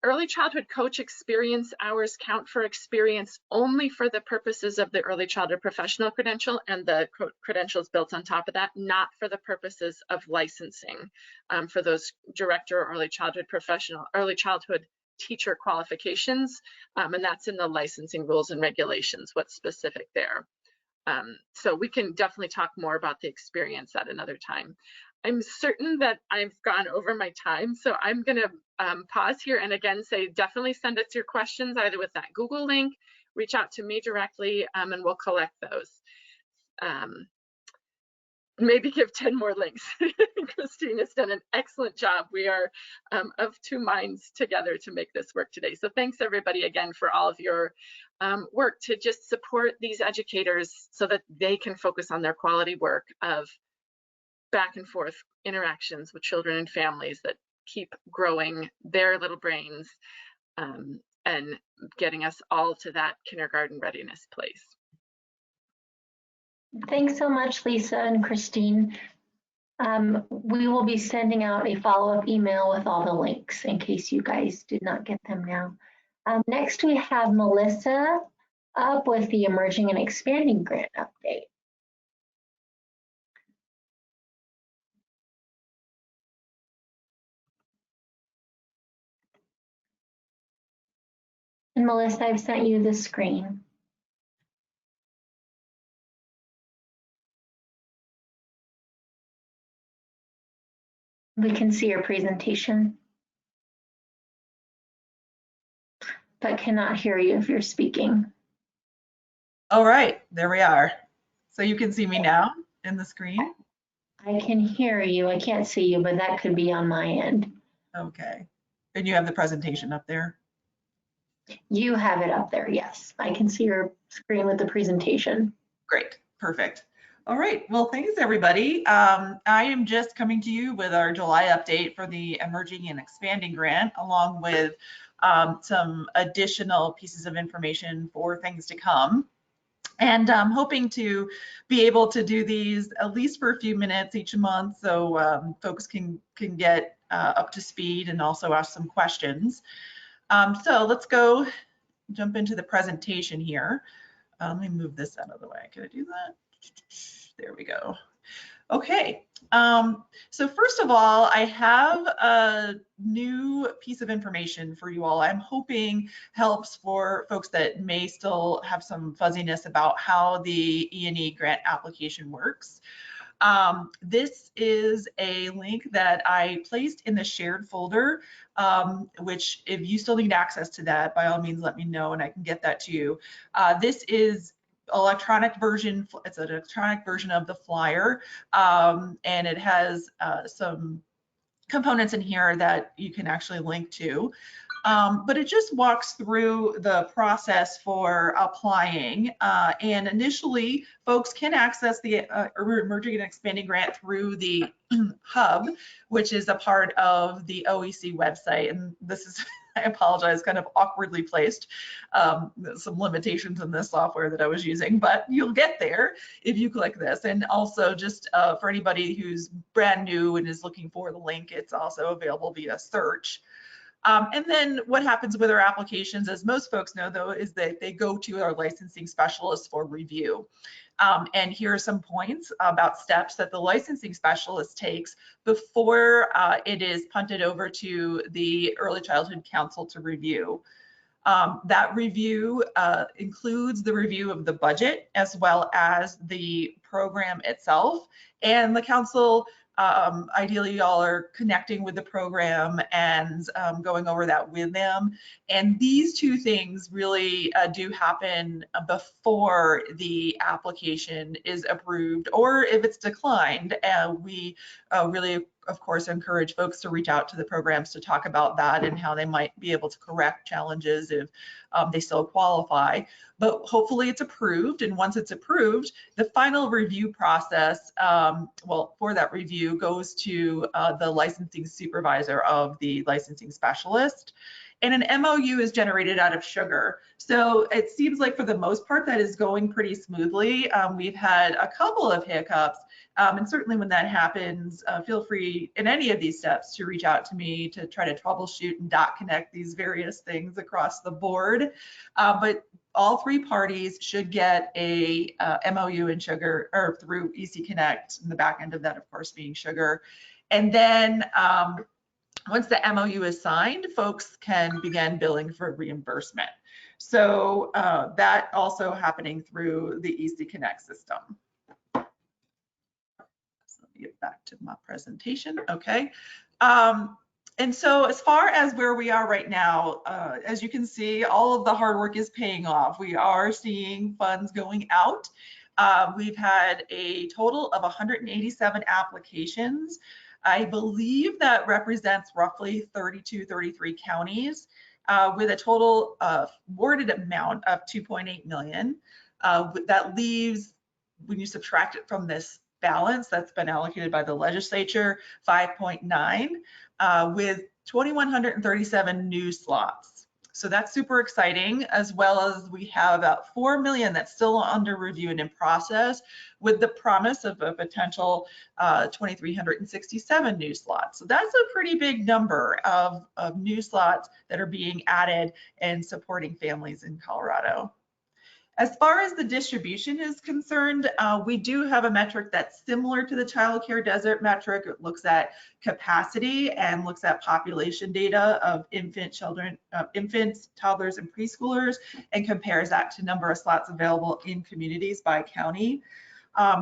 early childhood coach experience hours count for experience only for the purposes of the early childhood professional credential and the credentials built on top of that, not for the purposes of licensing for those director or early childhood teacher qualifications, and that's in the licensing rules and regulations, what's specific there. So we can definitely talk more about the experience at another time. I'm certain that I've gone over my time, so I'm going to pause here and again say definitely send us your questions either with that Google link, reach out to me directly, and we'll collect those. Maybe give 10 more links. Christine has done an excellent job. We are of two minds together to make this work today. So thanks everybody again for all of your work to just support these educators so that they can focus on their quality work of back and forth interactions with children and families that keep growing their little brains and getting us all to that kindergarten readiness place. Thanks so much, Lisa and Christine. We will be sending out a follow-up email with all the links in case you guys did not get them now. Next, we have Melissa up with the Emerging and Expanding Grant update. And Melissa, I've sent you the screen. We can see your presentation, but cannot hear you if you're speaking. All right, there we are. So you can see me now in the screen? I can hear you. I can't see you, but that could be on my end. Okay. And you have the presentation up there? You have it up there, yes. I can see your screen with the presentation. Great, perfect. All right, well, thanks everybody. I am just coming to you with our July update for the Emerging and Expanding Grant, along with some additional pieces of information for things to come. And I'm hoping to be able to do these at least for a few minutes each month so folks can get up to speed and also ask some questions. So let's go jump into the presentation here. Let me move this out of the way. Can I do that? There we go. Okay, so first of all, I have a new piece of information for you all. I'm hoping helps for folks that may still have some fuzziness about how the E&E grant application works. This is a link that I placed in the shared folder, which if you still need access to that, by all means, let me know and I can get that to you. This is electronic version. It's an electronic version of the flyer, and it has some components in here that you can actually link to. But it just walks through the process for applying. And initially, folks can access the Emerging and Expanding Grant through the hub, which is a part of the OEC website. And this is, I apologize, kind of awkwardly placed. Some limitations in this software that I was using, but you'll get there if you click this. And also just for anybody who's brand new and is looking for the link, it's also available via search. And then what happens with our applications, as most folks know, though, is that they go to our licensing specialist for review. And here are some points about steps that the licensing specialist takes before it is punted over to the Early Childhood Council to review. That review includes the review of the budget as well as the program itself. And the council ideally y'all are connecting with the program and going over that with them. And these two things really do happen before the application is approved, or if it's declined. We really, of course, encourage folks to reach out to the programs to talk about that and how they might be able to correct challenges if they still qualify. But hopefully it's approved, and once it's approved, the final review process, well, for that review goes to the licensing supervisor of the licensing specialist. And an MOU is generated out of sugar. So it seems like for the most part that is going pretty smoothly. We've had a couple of hiccups, and certainly when that happens, feel free in any of these steps to reach out to me to try to troubleshoot and dot connect these various things across the board. But all three parties should get a MOU in sugar, or through EC Connect, and the back end of that, of course, being sugar. And then once the MOU is signed, folks can begin billing for reimbursement. So that also happening through the EC Connect system. So let me get back to my presentation. Okay. And so as far as where we are right now, as you can see, all of the hard work is paying off. We are seeing funds going out. We've had a total of 187 applications. I believe that represents roughly 32, 33 counties with a total awarded amount of 2.8 million. That leaves, when you subtract it from this balance that's been allocated by the legislature, 5.9 with 2,137 new slots. So that's super exciting, as well as we have about 4 million that's still under review and in process, with the promise of a potential 2,367 new slots. So that's a pretty big number of new slots that are being added and supporting families in Colorado. As far as the distribution is concerned, we do have a metric that's similar to the Child Care Desert metric. It looks at capacity and looks at population data of infants, toddlers, and preschoolers, and compares that to number of slots available in communities by county.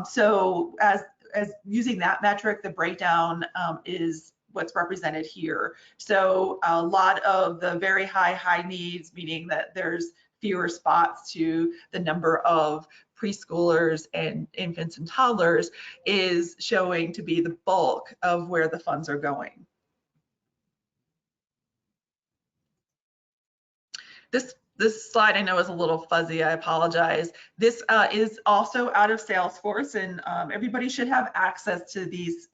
So as using that metric, the breakdown is what's represented here. So a lot of the very high needs, meaning that there's fewer spots to the number of preschoolers and infants and toddlers, is showing to be the bulk of where the funds are going. This slide I know is a little fuzzy, I apologize. This is also out of Salesforce, and everybody should have access to these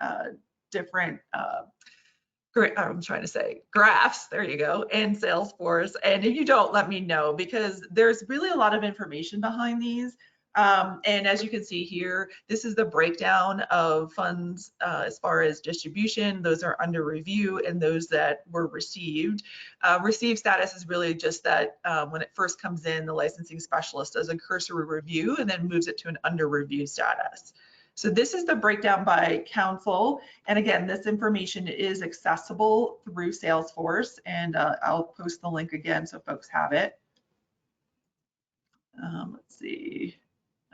different graphs, there you go, in Salesforce. And if you don't, let me know, because there's really a lot of information behind these. And as you can see here, this is the breakdown of funds as far as distribution. Those are under review and those that were received. Received status is really just that when it first comes in, the licensing specialist does a cursory review and then moves it to an under review status. So this is the breakdown by council. And again, this information is accessible through Salesforce, and I'll post the link again so folks have it. Let's see.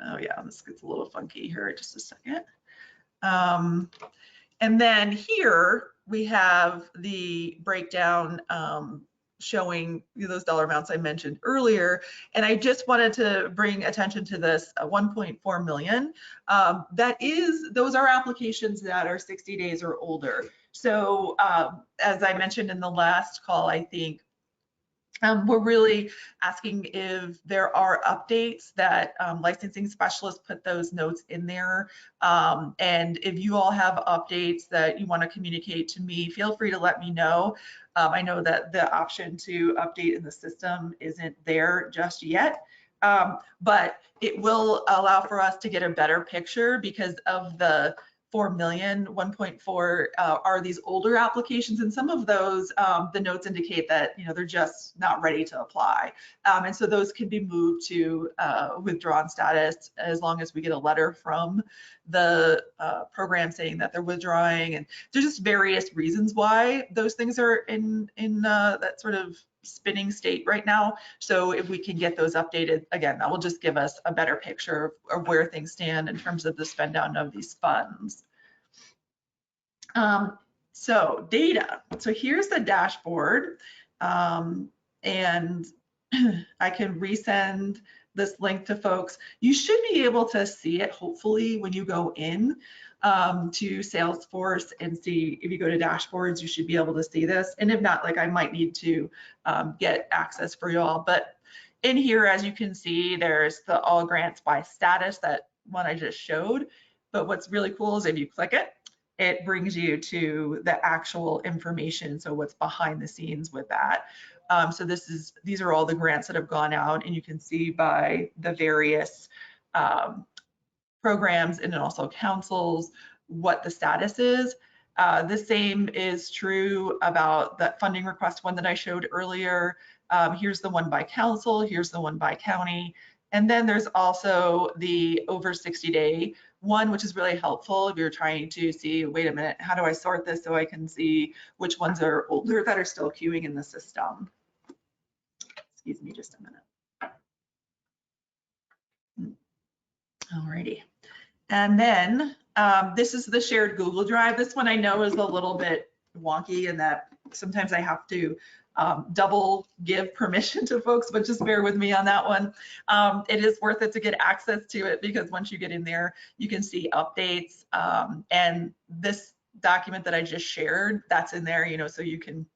Oh yeah, this gets a little funky here. Just a second. And then here we have the breakdown showing those dollar amounts I mentioned earlier. And I just wanted to bring attention to this 1.4 million. Those are applications that are 60 days or older. So as I mentioned in the last call, I think we're really asking if there are updates that licensing specialists put those notes in there. And if you all have updates that you want to communicate to me, feel free to let me know. I know that the option to update in the system isn't there just yet, but it will allow for us to get a better picture, because of the 4 million, 1.4 are these older applications, and some of those the notes indicate that they're just not ready to apply, and so those can be moved to withdrawn status as long as we get a letter from the program saying that they're withdrawing. And there's just various reasons why those things are in that sort of spinning state right now. So if we can get those updated, again, that will just give us a better picture of where things stand in terms of the spend down of these funds. So data. So here's the dashboard, and I can resend this link to folks. You should be able to see it, hopefully, when you go in to Salesforce and see, if you go to dashboards, you should be able to see this. And if not, like, I might need to get access for y'all. But in here, as you can see, there's the all grants by status, that one I just showed. But what's really cool is if you click it, it brings you to the actual information. So what's behind the scenes with that. So these are all the grants that have gone out, and you can see by the various programs and then also councils what the status is. The same is true about that funding request one that I showed earlier. Here's the one by council, here's the one by county. And then there's also the over 60-day one, which is really helpful if you're trying to see, wait a minute, how do I sort this so I can see which ones are older that are still queuing in the system. Excuse me just a minute. Alrighty. And then this is the shared Google Drive. This one I know is a little bit wonky in that sometimes I have to double give permission to folks, but just bear with me on that one. It is worth it to get access to it, because once you get in there, you can see updates. And this document that I just shared, that's in there, so you can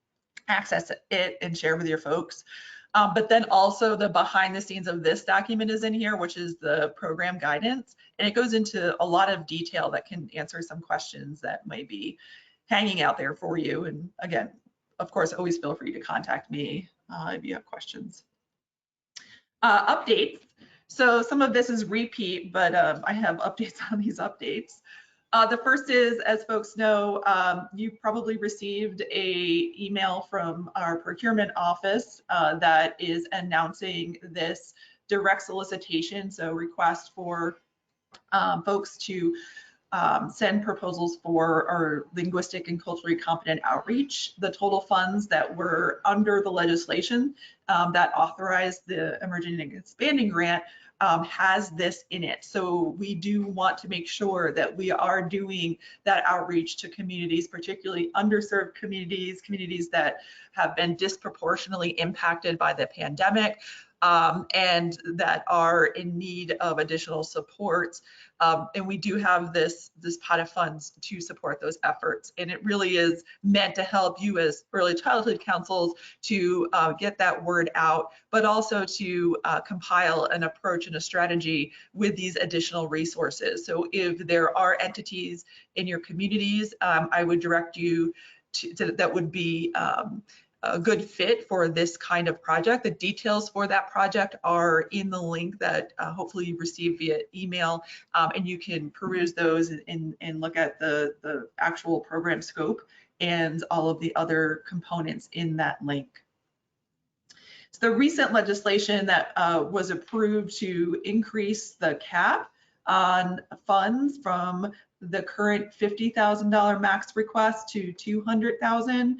access it and share with your folks. But then also the behind the scenes of this document is in here, which is the program guidance. And it goes into a lot of detail that can answer some questions that may be hanging out there for you. And again, of course, always feel free to contact me if you have questions. Updates. So some of this is repeat, but I have updates on these updates. The first is, as folks know, you probably received an email from our procurement office that is announcing this direct solicitation, so request for folks to send proposals for our linguistic and culturally competent outreach. The total funds that were under the legislation that authorized the Emerging and Expanding Grant has this in it. So we do want to make sure that we are doing that outreach to communities, particularly underserved communities, communities that have been disproportionately impacted by the pandemic, and that are in need of additional supports. And we do have this pot of funds to support those efforts. And it really is meant to help you as early childhood councils to get that word out, but also to compile an approach and a strategy with these additional resources. So if there are entities in your communities, I would direct you to that would be a good fit for this kind of project. The details for that project are in the link that hopefully you received via email, and you can peruse those and look at the actual program scope and all of the other components in that link. So the recent legislation that was approved to increase the cap on funds from the current $50,000 max request to $200,000.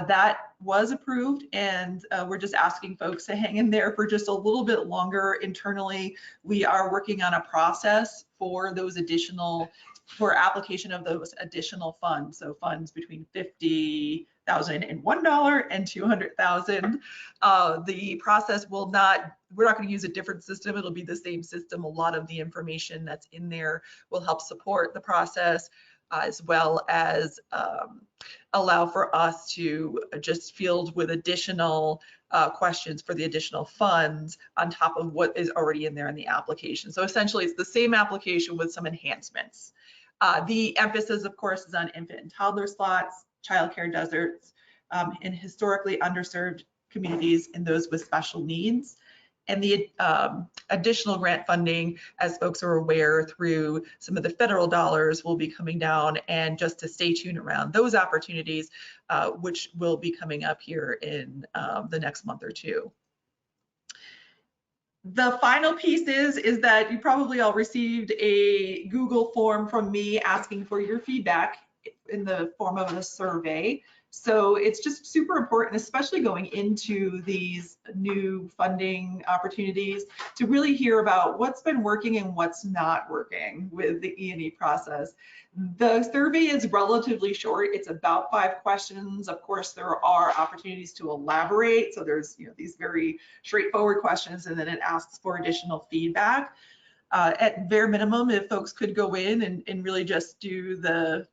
That was approved, and we're just asking folks to hang in there for just a little bit longer. Internally, we are working on a process for those additional, for application of those additional funds. So funds between $50,001 and $200,000. The process will not, we're not going to use a different system. It'll be the same system. A lot of the information that's in there will help support the process, as well as allow for us to just field with additional questions for the additional funds on top of what is already in there in the application. So essentially, it's the same application with some enhancements. The emphasis, of course, is on infant and toddler slots, childcare deserts, in historically underserved communities and those with special needs. And the additional grant funding, as folks are aware, through some of the federal dollars will be coming down, and just to stay tuned around those opportunities, which will be coming up here in the next month or two. The final piece is that you probably all received a Google form from me asking for your feedback in the form of a survey. So it's just super important, especially going into these new funding opportunities, to really hear about what's been working and what's not working with the E&E process. The survey is relatively short. It's about 5 questions. Of course, there are opportunities to elaborate. So there's these very straightforward questions, and then it asks for additional feedback. At bare minimum, if folks could go in and really just do the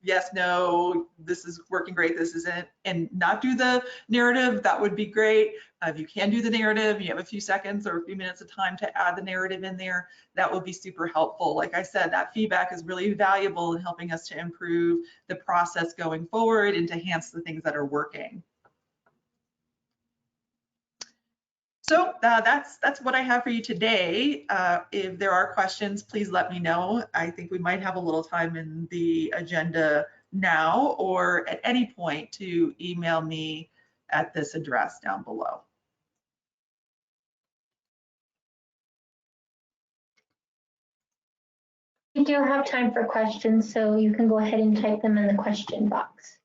yes, no, this is working great, this isn't, and not do the narrative, that would be great. If you can do the narrative, you have a few seconds or a few minutes of time to add the narrative in there, that would be super helpful. Like I said, that feedback is really valuable in helping us to improve the process going forward and to enhance the things that are working. So that's what I have for you today. If there are questions, please let me know. I think we might have a little time in the agenda now or at any point to email me at this address down below. We do have time for questions, so you can go ahead and type them in the question box.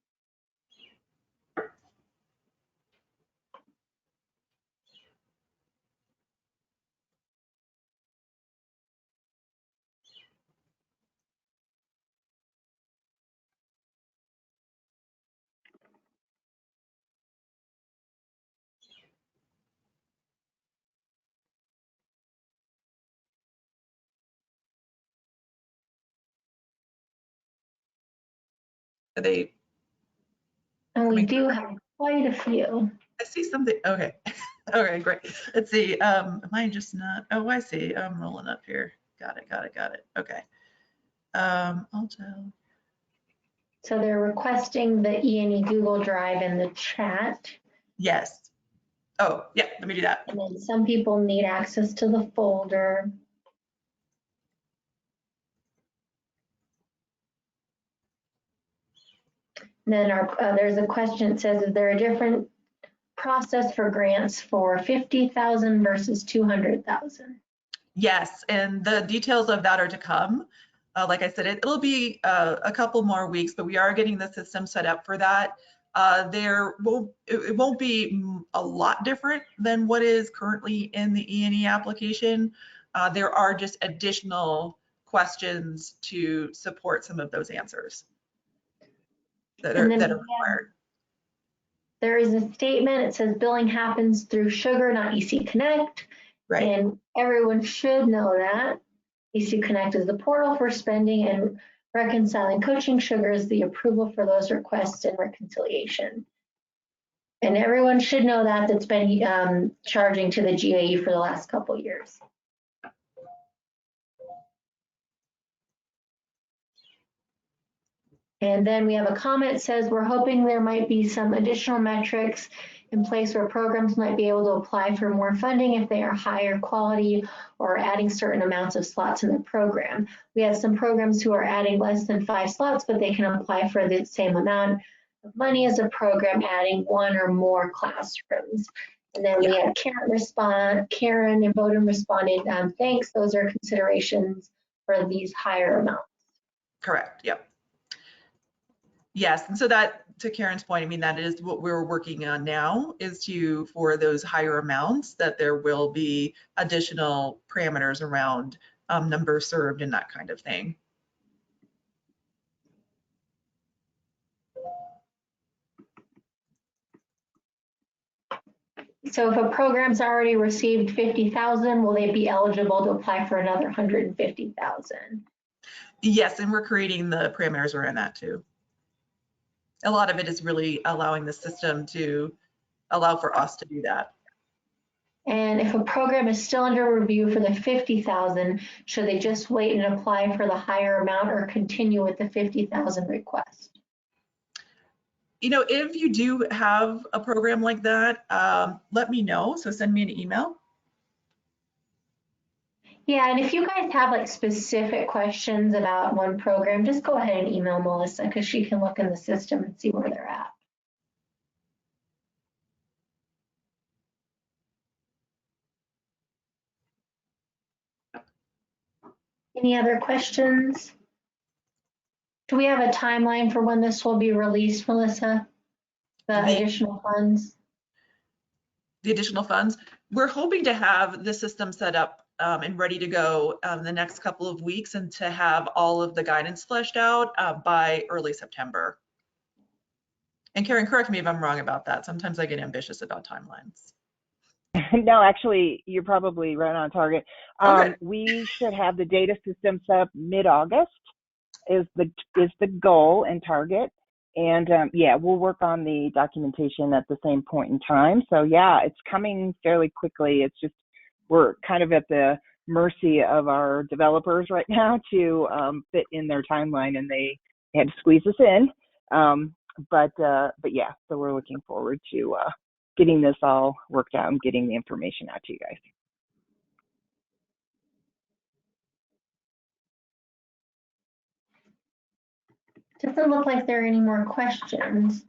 Are they? And we do have quite a few. I see something. Okay. Okay, great. Let's see. Am I just not? Oh, I see. I'm rolling up here. Got it. Okay. I'll tell. So they're requesting the E&E Google Drive in the chat. Yes. Oh, yeah, let me do that. And then some people need access to the folder. And then there's a question that says, is there a different process for grants for 50,000 versus 200,000? Yes, and the details of that are to come. Like I said, it'll be a couple more weeks, but we are getting the system set up for that. It won't be a lot different than what is currently in the E&E application. There are just additional questions to support some of those answers that are required. There is a statement, it says billing happens through Sugar, not EC Connect. Right. And everyone should know that. EC Connect is the portal for spending, and reconciling coaching Sugar is the approval for those requests and reconciliation. And everyone should know that that's been charging to the GAE for the last couple of years. And then we have a comment that says, we're hoping there might be some additional metrics in place where programs might be able to apply for more funding if they are higher quality or adding certain amounts of slots in the program. We have some programs who are adding less than 5 slots, but they can apply for the same amount of money as a program adding 1 or more classrooms. And then we had Karen and Bowden responded, thanks, those are considerations for these higher amounts. Correct, yep. Yes, and so that, to Karen's point, I mean, that is what we're working on now, is for those higher amounts, that there will be additional parameters around number served and that kind of thing. So if a program's already received 50,000, will they be eligible to apply for another 150,000? Yes, and we're creating the parameters around that too. A lot of it is really allowing the system to allow for us to do that. And if a program is still under review for the 50,000, should they just wait and apply for the higher amount or continue with the 50,000 request? You know, if you do have a program like that, let me know. So send me an email. Yeah, and if you guys have like specific questions about one program, just go ahead and email Melissa because she can look in the system and see where they're at. Any other questions? Do we have a timeline for when this will be released, Melissa? The The- additional funds? The additional funds. We're hoping to have the system set up and ready to go the next couple of weeks, and to have all of the guidance fleshed out by early September. And Karen, correct me if I'm wrong about that. Sometimes I get ambitious about timelines. No, actually, you're probably right on target. Okay. We should have the data system set up mid-August is the goal and target. And yeah, we'll work on the documentation at the same point in time. So yeah, it's coming fairly quickly. It's just we're kind of at the mercy of our developers right now to fit in their timeline, and they had to squeeze us in. But yeah, so we're looking forward to getting this all worked out and getting the information out to you guys. Doesn't look like there are any more questions.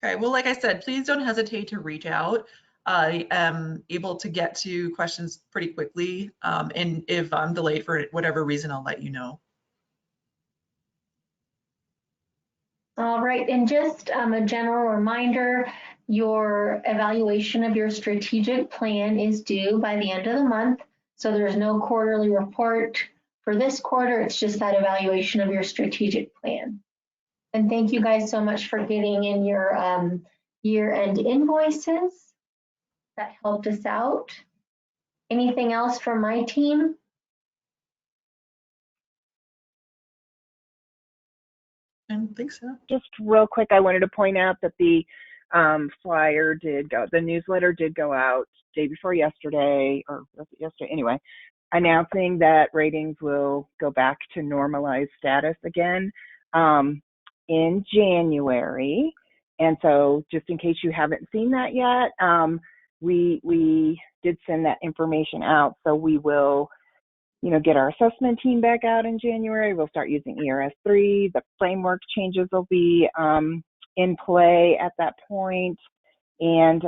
Okay, well, like I said, please don't hesitate to reach out. I am able to get to questions pretty quickly. And if I'm delayed for whatever reason, I'll let you know. All right, and just a general reminder, your evaluation of your strategic plan is due by the end of the month. So there's no quarterly report for this quarter. It's just that evaluation of your strategic plan. And thank you guys so much for getting in your year-end invoices. That helped us out. Anything else from my team? I don't think so. Just real quick, I wanted to point out that the flyer did go, the newsletter did go out day before yesterday, or was it yesterday? Anyway, announcing that ratings will go back to normalized status again in January. And so just in case you haven't seen that yet, we did send that information out. So we will, you know, get our assessment team back out in January. We'll start using ERS3. The framework changes will be in play at that point. And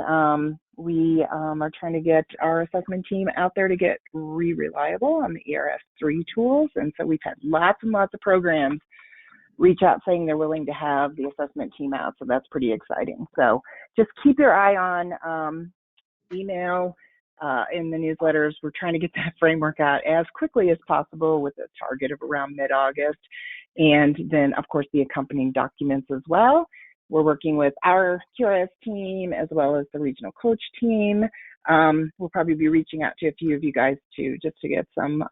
we are trying to get our assessment team out there to get reliable on the ERS3 tools. And so we've had lots and lots of programs reach out saying they're willing to have the assessment team out. So that's pretty exciting. So just keep your eye on email in the newsletters. We're trying to get that framework out as quickly as possible with a target of around mid-August. And then, of course, the accompanying documents as well. We're working with our QRS team as well as the regional coach team. We'll probably be reaching out to a few of you guys too, just to get some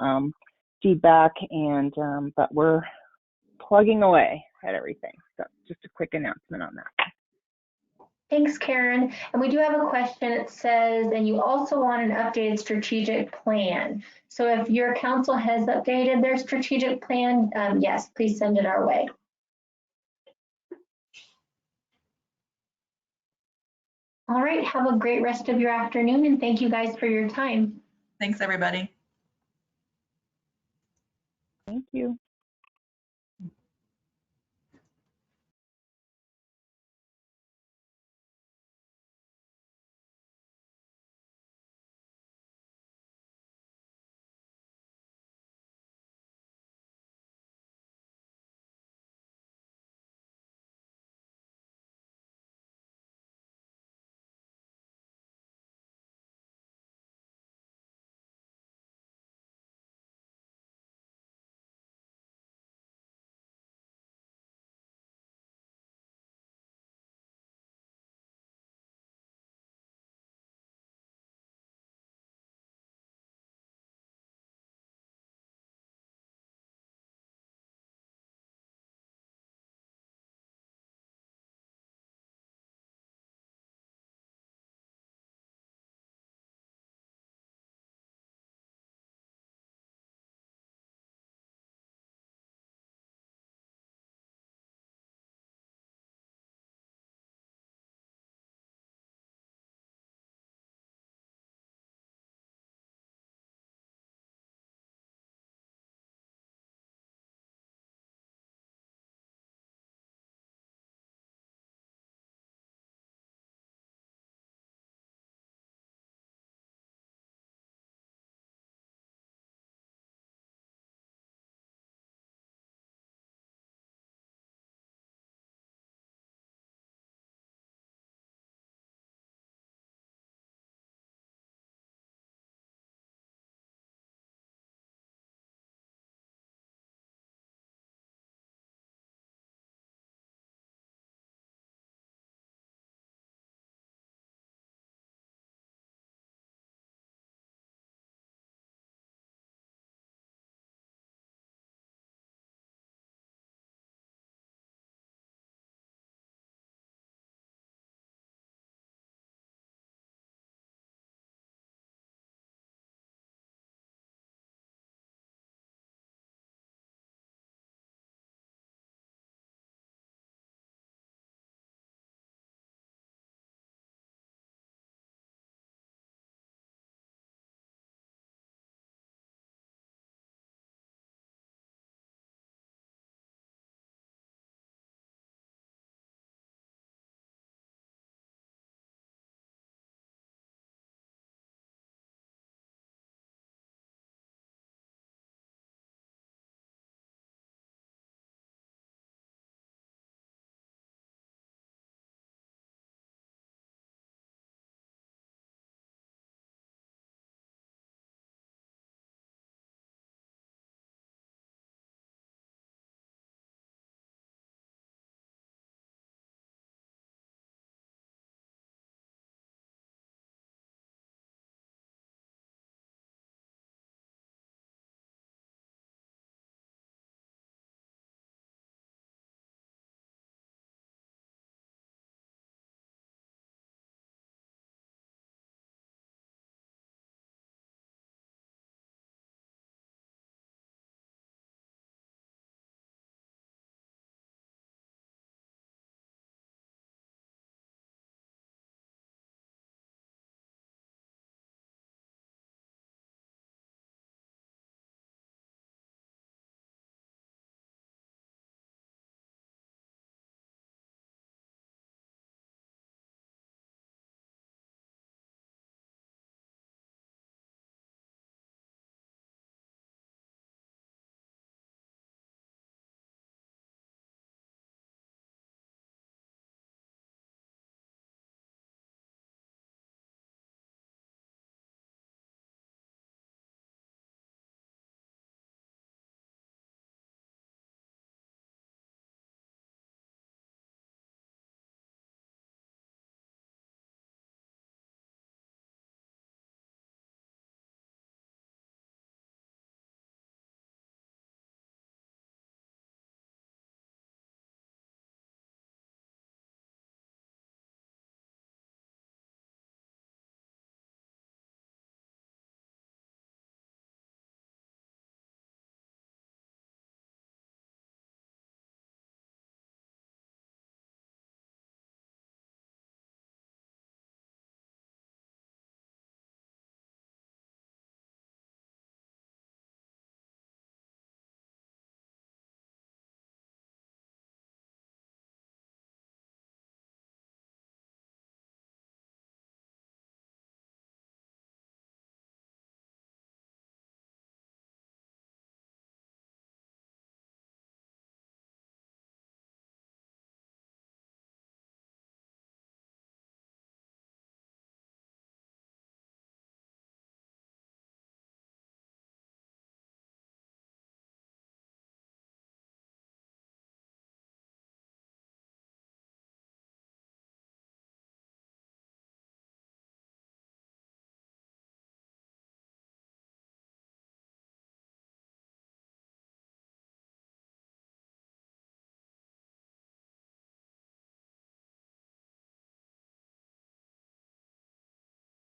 feedback. And but we're plugging away at everything. So just a quick announcement on that. Thanks, Karen. And we do have a question. It says, and you also want an updated strategic plan. So if your council has updated their strategic plan, yes, please send it our way. All right, have a great rest of your afternoon, and thank you guys for your time. Thanks, everybody. Thank you.